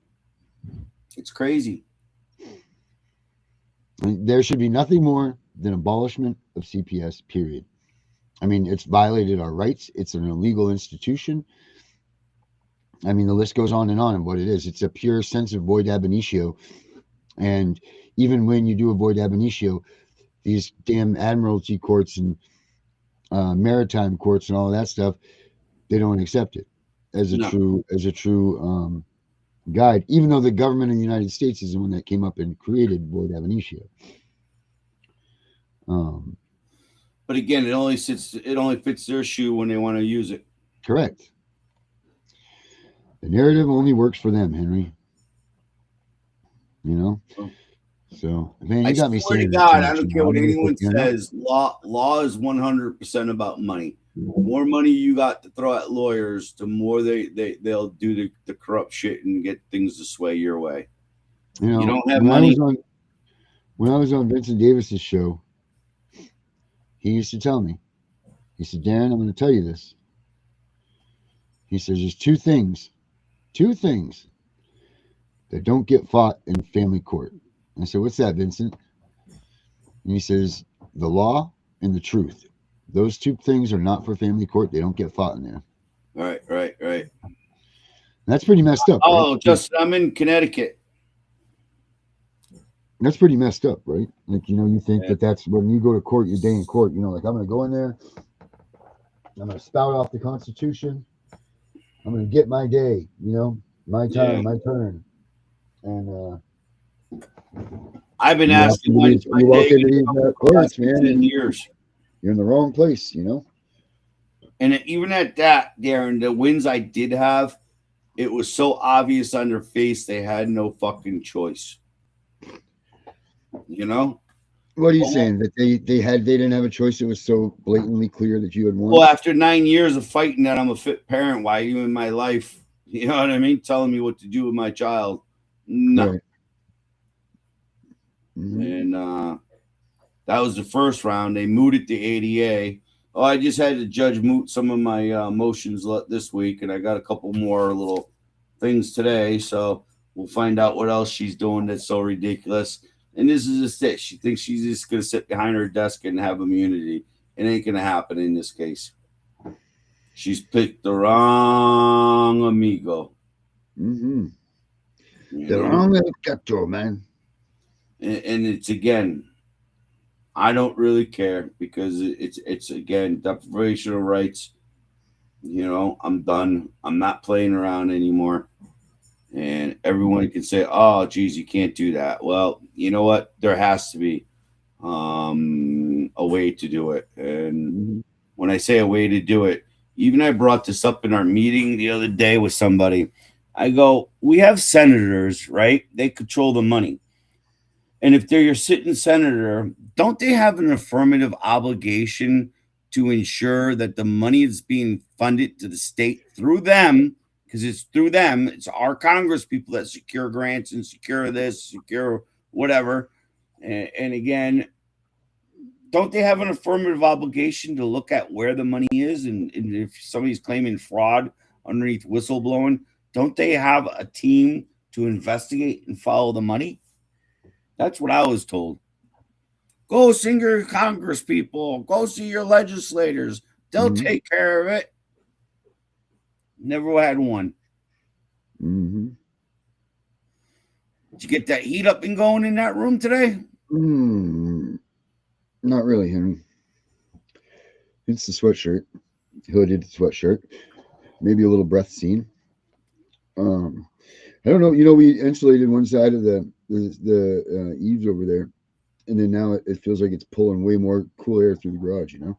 [SPEAKER 5] It's crazy.
[SPEAKER 6] I mean, there should be nothing more than abolishment of CPS, period. I mean, it's violated our rights. It's an illegal institution. I mean, the list goes on and on of what it is. It's a pure sense of void ab initio. And even when you do a void ab initio, these damn admiralty courts and maritime courts and all of that stuff, they don't accept it as a true guide, even though the government of the United States is the one that came up and created void ab initio.
[SPEAKER 5] But again, it only fits their shoe when they want to use it.
[SPEAKER 6] Correct. The narrative only works for them, Henry. You know? So, man, you got me
[SPEAKER 5] swear to
[SPEAKER 6] saying
[SPEAKER 5] God, I don't care what anyone says. Law is 100% about money. The more money you got to throw at lawyers, the more they'll do the corrupt shit and get things to sway your way.
[SPEAKER 6] You know,
[SPEAKER 5] you don't have money.
[SPEAKER 6] When I was on Vincent Davis's show, he used to tell me, he said, Darren, I'm going to tell you this. He says, there's two things that don't get fought in family court. I said, what's that, Vincent? And he says, the law and the truth. Those two things are not for family court. They don't get fought in there.
[SPEAKER 5] Right.
[SPEAKER 6] That's pretty messed up.
[SPEAKER 5] Oh,
[SPEAKER 6] right?
[SPEAKER 5] Justin, I'm in Connecticut.
[SPEAKER 6] That's pretty messed up, right? Like, you know, you think that's when you go to court, your day in court, you know, like I'm going to go in there, I'm going to spout off the Constitution, I'm going to get my day, you know, my time, my turn. And
[SPEAKER 5] I've been asking
[SPEAKER 6] you walk into these courts, man,
[SPEAKER 5] in years.
[SPEAKER 6] You're in the wrong place, you know.
[SPEAKER 5] And even at that, Darren, the wins I did have, it was so obvious on their face they had no fucking choice. You know?
[SPEAKER 6] What are you saying? That they didn't have a choice? It was so blatantly clear that you had won?
[SPEAKER 5] Well, after 9 years of fighting that I'm a fit parent, why are you in my life? You know what I mean? Telling me what to do with my child. No.
[SPEAKER 6] Right. Mm-hmm.
[SPEAKER 5] And that was the first round. They mooted the ADA. Oh, I just had the judge moot some of my motions this week, and I got a couple more little things today. So we'll find out what else she's doing that's so ridiculous. And this is just it. She thinks she's just going to sit behind her desk and have immunity. It ain't going to happen in this case. She's picked the wrong amigo.
[SPEAKER 6] Mm-hmm. The wrong gato, man.
[SPEAKER 5] And it's, again, I don't really care because it's again, deprivation of rights. You know, I'm done. I'm not playing around anymore. And everyone can say, oh, geez, you can't do that. Well, you know what? There has to be a way to do it. And when I say a way to do it, even I brought this up in our meeting the other day with somebody. I go, we have senators, right? They control the money. And if they're your sitting senator, don't they have an affirmative obligation to ensure that the money is being funded to the state through them because it's through them. It's our Congress people that secure grants and secure this, secure whatever. And again, don't they have an affirmative obligation to look at where the money is? And if somebody's claiming fraud underneath whistleblowing, don't they have a team to investigate and follow the money? That's what I was told. Go see your Congress people. Go see your legislators. They'll take care of it. Never had one. Did you get that heat up and going in that room today?
[SPEAKER 6] Not really, Henry. It's the sweatshirt, hooded sweatshirt, maybe a little breath scene. I don't know. You know, we insulated one side of the eaves over there, and then now it feels like it's pulling way more cool air through the garage. You know?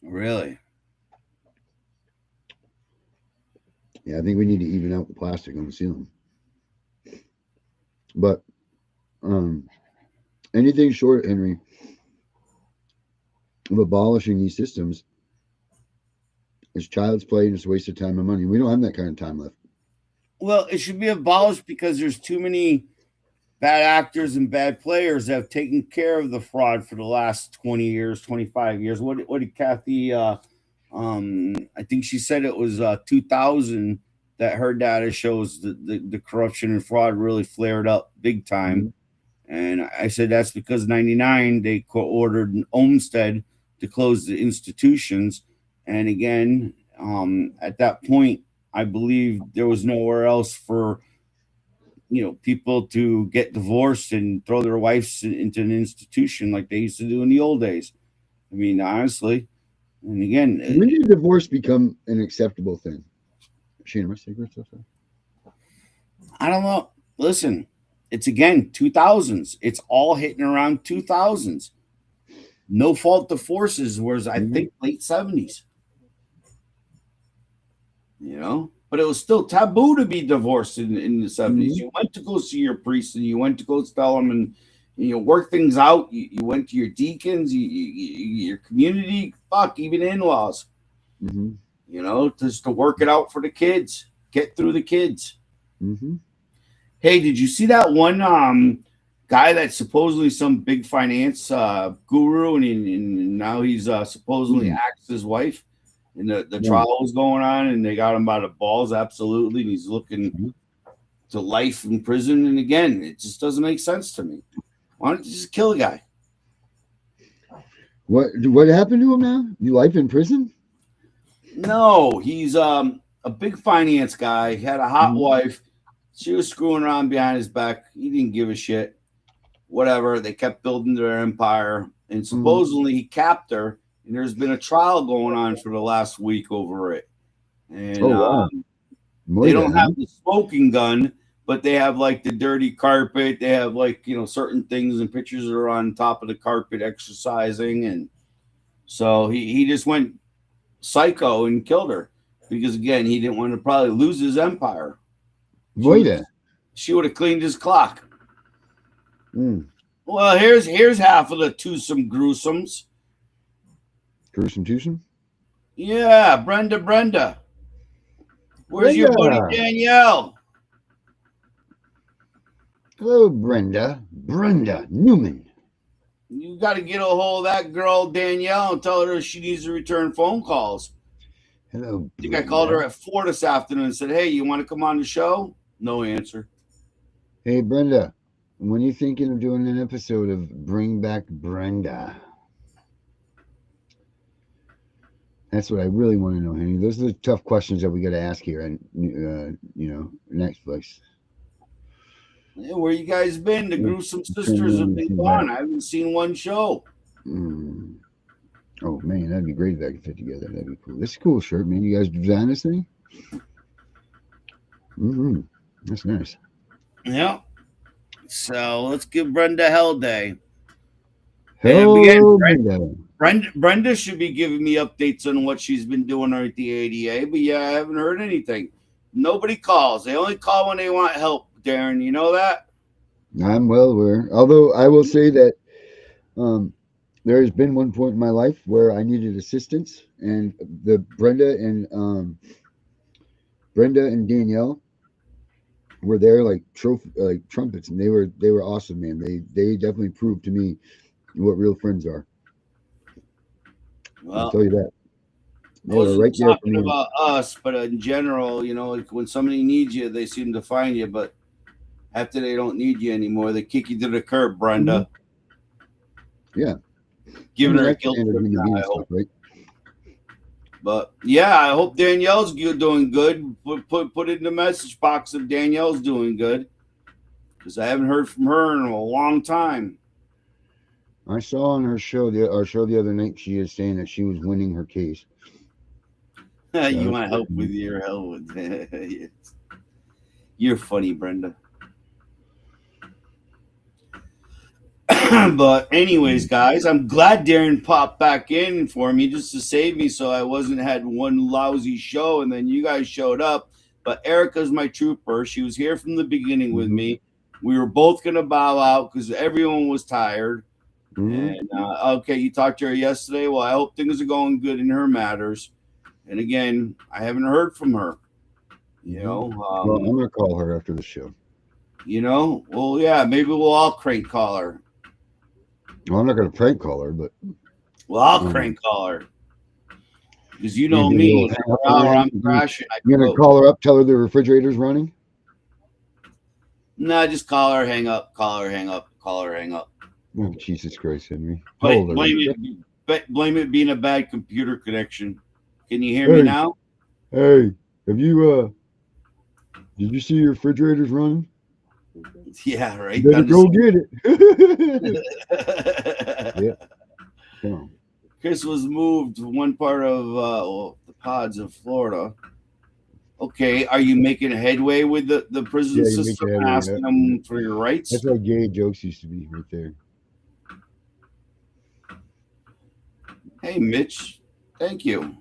[SPEAKER 5] Really?
[SPEAKER 6] Yeah, I think we need to even out the plastic on the ceiling. But anything short, Henry, of abolishing these systems is child's play and it's a waste of time and money. We don't have that kind of time left.
[SPEAKER 5] Well, it should be abolished because there's too many bad actors and bad players that have taken care of the fraud for the last 20 years, 25 years. What did Kathy, I think she said it was 2000 that her data shows that the corruption and fraud really flared up big time. And I said that's because 99 they ordered Olmsted to close the institutions. And again, at that point, I believe there was nowhere else for people to get divorced and throw their wives into an institution like they used to do in the old days. I mean, honestly. And again,
[SPEAKER 6] when did divorce become an acceptable thing? Shane, my cigarettes so far?
[SPEAKER 5] I don't know. Listen, it's again 2000s. It's all hitting around 2000s. No fault divorces was I think late 70s. But it was still taboo to be divorced in the 70s. You went to go see your priest and you went to go tell them and work things out. You went to your deacons, your community, even in-laws. Just to work it out for the kids, get through the kids. Hey, did you see that one guy that's supposedly some big finance guru and now he's supposedly axed his wife? And the trial was going on, and they got him by the balls, absolutely. And he's looking to life in prison. And again, it just doesn't make sense to me. Why don't you just kill a guy?
[SPEAKER 6] What happened to him now? You life in prison?
[SPEAKER 5] No, he's a big finance guy. He had a hot wife. She was screwing around behind his back. He didn't give a shit. Whatever. They kept building their empire, and supposedly he capped her. And there's been a trial going on for the last week over it. And they don't have the smoking gun, but they have like the dirty carpet. They have like, certain things and pictures that are on top of the carpet exercising. And so he just went psycho and killed her because, again, he didn't want to probably lose his empire. She would have cleaned his clock. Well, here's half of the twosome gruesomes.
[SPEAKER 6] Gruesome twosome?
[SPEAKER 5] Yeah, Brenda. Where's your buddy Danielle?
[SPEAKER 6] Hello, Brenda. Brenda Newman.
[SPEAKER 5] You got to get a hold of that girl Danielle and tell her she needs to return phone calls.
[SPEAKER 6] Hello,
[SPEAKER 5] I think I called her at 4 this afternoon and said, hey, you want to come on the show? No answer.
[SPEAKER 6] Hey, Brenda, when are you thinking of doing an episode of Bring Back Brenda? That's what I really want to know, Henry. Those are the tough questions that we got to ask here, and Netflix.
[SPEAKER 5] Yeah, where you guys been? The Gruesome Sisters have been gone. I haven't seen one show.
[SPEAKER 6] Oh man, that'd be great if I could fit together. That'd be cool. This is a cool shirt, man. You guys design this thing? That's nice.
[SPEAKER 5] Yeah. So let's give Brenda hell day.
[SPEAKER 6] Hello,
[SPEAKER 5] Brenda should be giving me updates on what she's been doing at the ADA, but yeah, I haven't heard anything. Nobody calls. They only call when they want help, Darren. You know that?
[SPEAKER 6] I'm well aware. Although I will say that there has been one point in my life where I needed assistance, and the Brenda and Brenda and Danielle were there like like trumpets, and they were awesome, man. They definitely proved to me what real friends are. I'll
[SPEAKER 5] Well,
[SPEAKER 6] tell you that.
[SPEAKER 5] I
[SPEAKER 6] They were
[SPEAKER 5] wasn't
[SPEAKER 6] right there for
[SPEAKER 5] talking
[SPEAKER 6] me.
[SPEAKER 5] about us, but in general, you know, like when somebody needs you, they seem to find you. But after they don't need you anymore, they kick you to the curb, Brenda.
[SPEAKER 6] Yeah.
[SPEAKER 5] Giving her a
[SPEAKER 6] that's
[SPEAKER 5] guilt
[SPEAKER 6] standard
[SPEAKER 5] trip
[SPEAKER 6] human
[SPEAKER 5] now, I
[SPEAKER 6] being
[SPEAKER 5] hope.
[SPEAKER 6] stuff, right?
[SPEAKER 5] But yeah, I hope Danielle's doing good. Put it in the message box if Danielle's doing good, because I haven't heard from her in a long time.
[SPEAKER 6] I saw on her show the other night she is saying that she was winning her case.
[SPEAKER 5] You want help with your hell with You're funny, Brenda. But anyways, guys, I'm glad Darren popped back in for me just to save me, so I wasn't had one lousy show, and then you guys showed up. But Erica's my trooper. She was here from the beginning with me. We were both gonna bow out because everyone was tired. And okay, you talked to her yesterday. Well, I hope things are going good in her matters. And again, I haven't heard from her. You know,
[SPEAKER 6] well, I'm gonna call her after the show.
[SPEAKER 5] You know, well, yeah, maybe we'll all crank call her.
[SPEAKER 6] Well, I'm not gonna prank call her, but
[SPEAKER 5] well, I'll crank call her because you know me. I'm crashing.
[SPEAKER 6] You're gonna call her up, tell her the refrigerator's running?
[SPEAKER 5] No, just call her, hang up, call her, hang up, call her, hang up.
[SPEAKER 6] Oh, Jesus Christ, Henry!
[SPEAKER 5] Blame it being a bad computer connection. Can you hear me now?
[SPEAKER 6] Hey, have you did you see your refrigerator's running?
[SPEAKER 5] Yeah, right.
[SPEAKER 6] You better go get it. Yeah. Come on.
[SPEAKER 5] Chris was moved to one part of the pods of Florida. Okay, are you making headway with the prison system and asking them for your rights?
[SPEAKER 6] That's how gay jokes used to be right there.
[SPEAKER 5] Hey, Mitch. Thank you.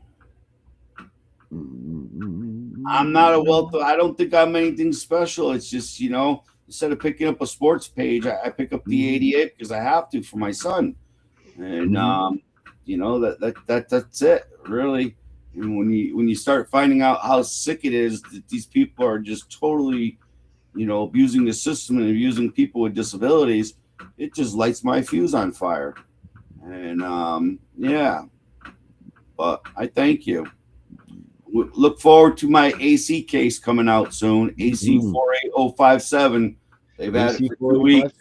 [SPEAKER 5] I'm not a wealth. I don't think I'm anything special. It's just, you know, instead of picking up a sports page, I pick up the 88 because I have to for my son. And you know, that's it, really. And when you start finding out how sick it is that these people are just totally, you know, abusing the system and abusing people with disabilities, it just lights my fuse on fire. And yeah, but I thank you. Look forward to my AC case coming out soon. AC 48057. They've had it for 2 weeks.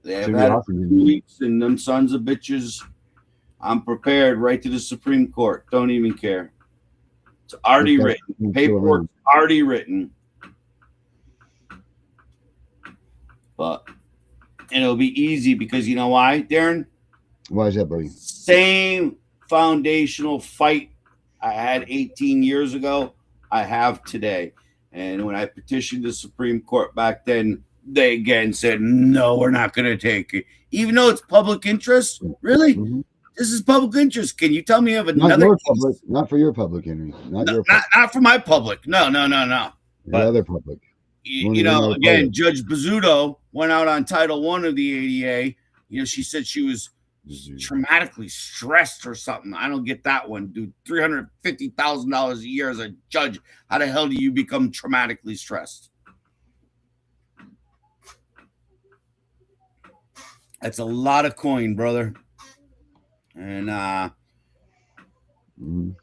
[SPEAKER 5] They have had it for 2 weeks, and them sons of bitches. I'm prepared right to the Supreme Court. Don't even care. It's already written. Paperwork's already written. But and it'll be easy because you know why, Darren?
[SPEAKER 6] Why is that, buddy?
[SPEAKER 5] Same foundational fight I had 18 years ago, I have today. And when I petitioned the Supreme Court back then, they again said, no, we're not going to take it. Even though it's public interest? Really? This is public interest. Can you tell me of another
[SPEAKER 6] public, not for your public, Henry.
[SPEAKER 5] Not for my public. No.
[SPEAKER 6] But other public.
[SPEAKER 5] You know, again, Judge Bizzuto went out on Title I of the ADA. You know, she said she was traumatically stressed or something. I don't get that one, dude. $350,000 a year as a judge. How the hell do you become traumatically stressed? That's a lot of coin, brother. And I don't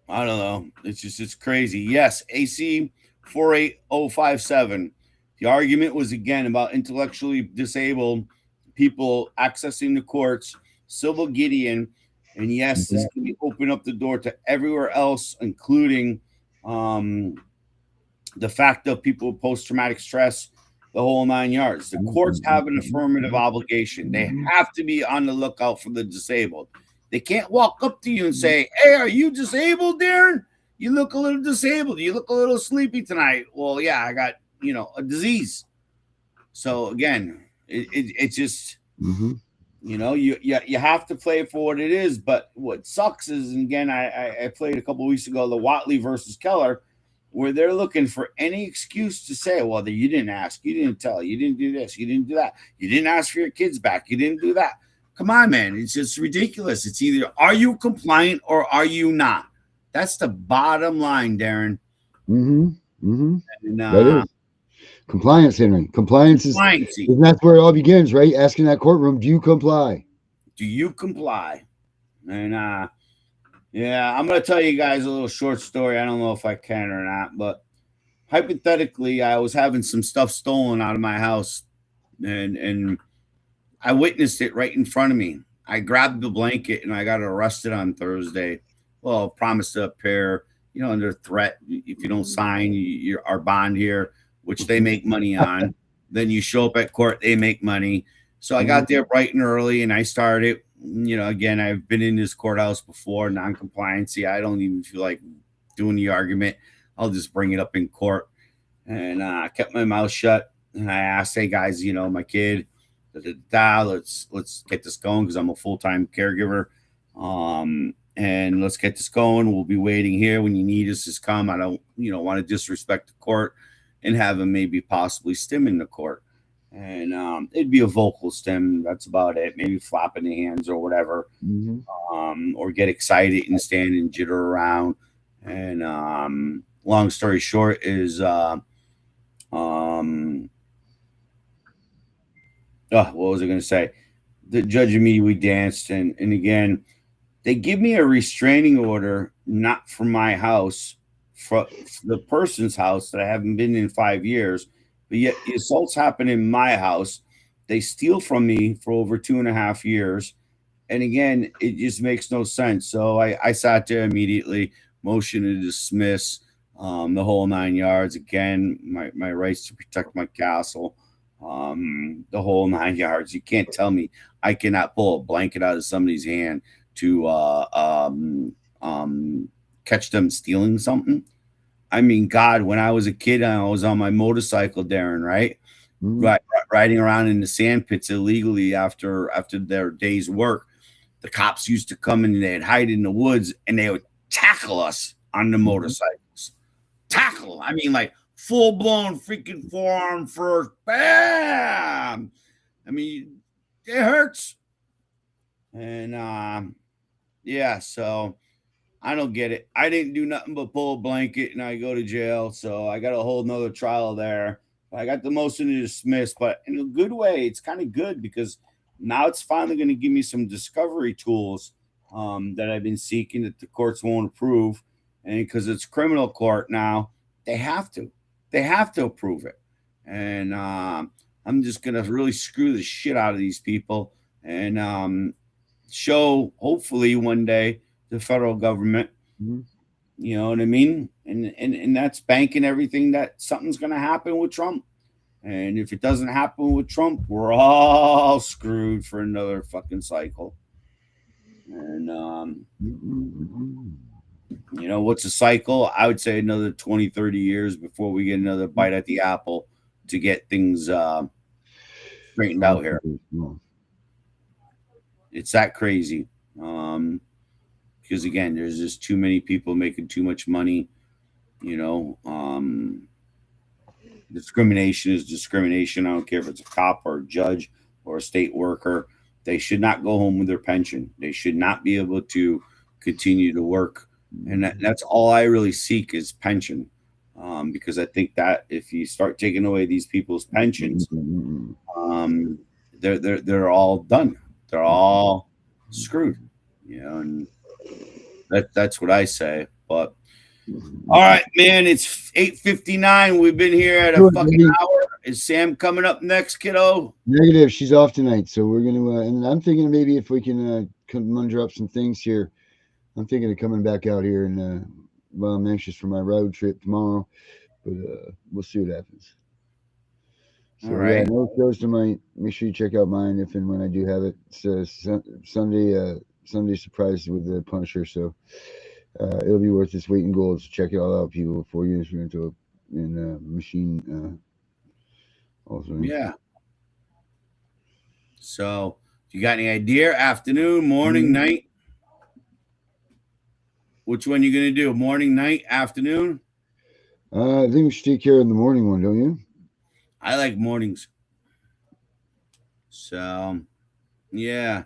[SPEAKER 5] know. It's crazy. Yes, AC 48057. The argument was again about intellectually disabled people accessing the courts, civil Gideon, and yes, this can open up the door to everywhere else, including the fact of people with post-traumatic stress, the whole 9 yards. The courts have an affirmative obligation. They have to be on the lookout for the disabled. They can't walk up to you and say, hey, are you disabled, Darren? You look a little disabled. You look a little sleepy tonight. Well, yeah, I got, you know, a disease. So again, it's just, you know, you have to play it for what it is. But what sucks is, and again, I played a couple of weeks ago, the Watley versus Keller, where they're looking for any excuse to say, well, you didn't ask, you didn't tell, you didn't do this, you didn't do that, you didn't ask for your kids back, you didn't do that. Come on, man. It's just ridiculous. It's either are you compliant or are you not? That's the bottom line, Darren.
[SPEAKER 6] Mm-hmm. Mm-hmm.
[SPEAKER 5] And
[SPEAKER 6] That is compliance, Henry. Compliance is,
[SPEAKER 5] compliancy.
[SPEAKER 6] and that's where it all begins, right? Asking that courtroom, do you comply?
[SPEAKER 5] Do you comply? And yeah, I'm gonna tell you guys a little short story. I don't know if I can or not, but hypothetically, I was having some stuff stolen out of my house, and I witnessed it right in front of me. I grabbed the blanket and I got arrested on Thursday. Well, promised to appear, under threat. If you don't sign our bond here, which they make money on, then you show up at court, they make money. So I got there bright and early and I started. Again, I've been in this courthouse before, non-compliancy. I don't even feel like doing the argument. I'll just bring it up in court. And I kept my mouth shut. And I asked, hey guys, my kid, let's get this going because I'm a full-time caregiver. And let's get this going. We'll be waiting here when you need us. Just come. I don't, want to disrespect the court and have him maybe possibly stim in the court. And it'd be a vocal stim. That's about it. Maybe flopping the hands or whatever. Or get excited and stand and jitter around. And long story short is what was I going to say? The judge and me, we danced. And again, they give me a restraining order, not from my house, for the person's house that I haven't been in 5 years. But yet the assaults happen in my house. They steal from me for over 2.5 years. And again, it just makes no sense. So I sat there immediately, motion to dismiss, the whole 9 yards. Again, my rights to protect my castle, the whole 9 yards. You can't tell me I cannot pull a blanket out of somebody's hand to catch them stealing something. I mean, God, when I was a kid, I was on my motorcycle, Darren, right? Riding around in the sand pits illegally after their day's work. The cops used to come and they'd hide in the woods and they would tackle us on the motorcycles. Tackle. I mean, like full-blown freaking forearm first. Bam! I mean, it hurts. And yeah, so I don't get it. I didn't do nothing but pull a blanket and I go to jail. So I got a whole nother trial there. I got the motion to dismiss, but in a good way. It's kind of good because now it's finally going to give me some discovery tools that I've been seeking that the courts won't approve. And because it's criminal court now, they have to approve it. And I'm just going to really screw the shit out of these people and show hopefully one day the federal government, you know what I mean? And that's banking everything that something's going to happen with Trump. And if it doesn't happen with Trump, we're all screwed for another fucking cycle. And, what's a cycle? I would say another 20, 30 years before we get another bite at the apple to get things straightened out here. It's that crazy. Because again, there's just too many people making too much money. Discrimination is discrimination. I don't care if it's a cop or a judge or a state worker. They should not go home with their pension. They should not be able to continue to work. And that's all I really seek is pension. Because I think that if you start taking away these people's pensions, they're all done. They're all screwed. And that's what I say. But all right, man, it's 8:59. We've been here at a fucking hour. Is Sam coming up next, kiddo?
[SPEAKER 6] Negative. She's off tonight, so we're gonna. And I'm thinking maybe if we can conjure up some things here. I'm thinking of coming back out here, and well, I'm anxious for my road trip tomorrow, but we'll see what happens. So, all right. Yeah, no shows tonight. Make sure you check out mine if and when I do have it. It's Sunday surprise with the Punisher, so. It'll be worth its weight in gold. So check it all out, people. 4 years into machine. Also,
[SPEAKER 5] yeah. So, you got any idea? Afternoon, morning, night? Which one you gonna do? Morning, night, afternoon?
[SPEAKER 6] I think we should take care of the morning one, don't you?
[SPEAKER 5] I like mornings. So, yeah.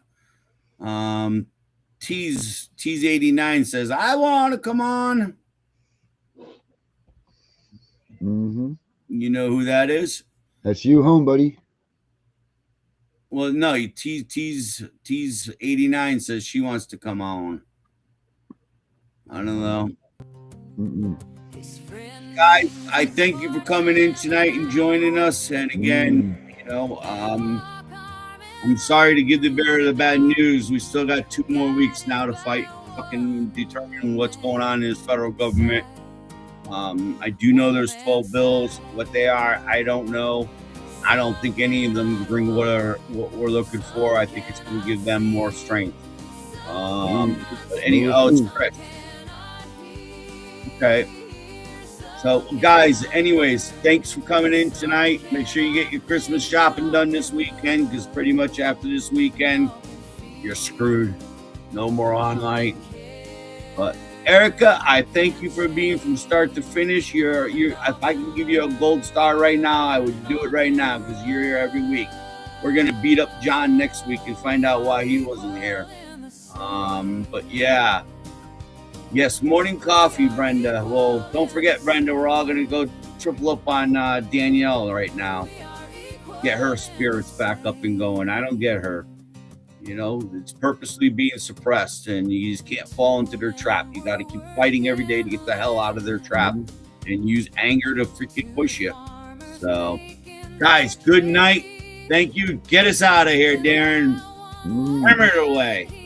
[SPEAKER 5] Tease 89 says, I want to come on.
[SPEAKER 6] Mm-hmm.
[SPEAKER 5] You know who that is?
[SPEAKER 6] That's you home, buddy.
[SPEAKER 5] Well, no, T's 89 says she wants to come on. I don't know.
[SPEAKER 6] Mm-mm.
[SPEAKER 5] Guys, I thank you for coming in tonight and joining us. And again, you know, I'm sorry to give the bearer the bad news. We still got 2 more weeks now to fight, fucking determine what's going on in this federal government. I do know there's 12 bills. What they are, I don't know. I don't think any of them bring what we're looking for. I think it's going to give them more strength. It's Chris. Okay. So, guys, anyways, thanks for coming in tonight. Make sure you get your Christmas shopping done this weekend, because pretty much after this weekend, you're screwed. No more online. But Erica, I thank you for being from start to finish. If I can give you a gold star right now, I would do it right now, because you're here every week. We're gonna beat up John next week and find out why he wasn't here. But yeah. Yes, morning coffee, Brenda. Well, don't forget, Brenda, we're all gonna go triple up on Danielle right now. Get her spirits back up and going. I don't get her. You know, it's purposely being suppressed, and you just can't fall into their trap. You got to keep fighting every day to get the hell out of their trap, and use anger to freaking push you. So, guys, good night. Thank you. Get us out of here, Darren. Hammer it away.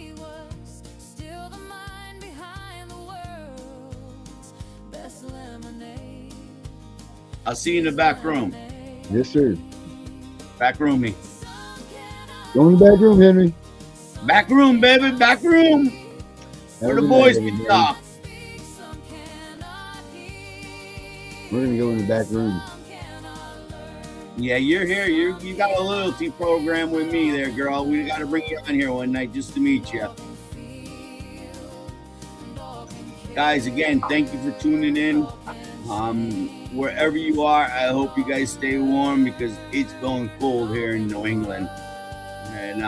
[SPEAKER 5] I'll see you in the back room.
[SPEAKER 6] Yes, sir.
[SPEAKER 5] Back roomy.
[SPEAKER 6] Go in the back room, Henry.
[SPEAKER 5] Back room, baby. Back room. Where the boys can talk.
[SPEAKER 6] We're going to go in the back room.
[SPEAKER 5] Yeah, you're here. You got a loyalty program with me there, girl. We got to bring you on here one night just to meet you. Guys, again, thank you for tuning in. Wherever you are, I hope you guys stay warm, because it's going cold here in New England. And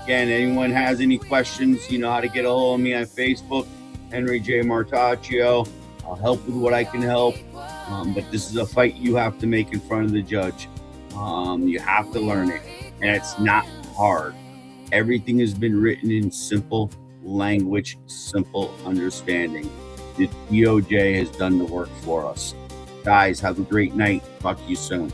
[SPEAKER 5] again, anyone has any questions, you know how to get a hold of me on Facebook, Henry J. Martaccio. I'll help with what I can help. But this is a fight you have to make in front of the judge. You have to learn it, and it's not hard. Everything has been written in simple language, simple understanding. The DOJ has done the work for us. Guys, have a great night. Talk to you soon.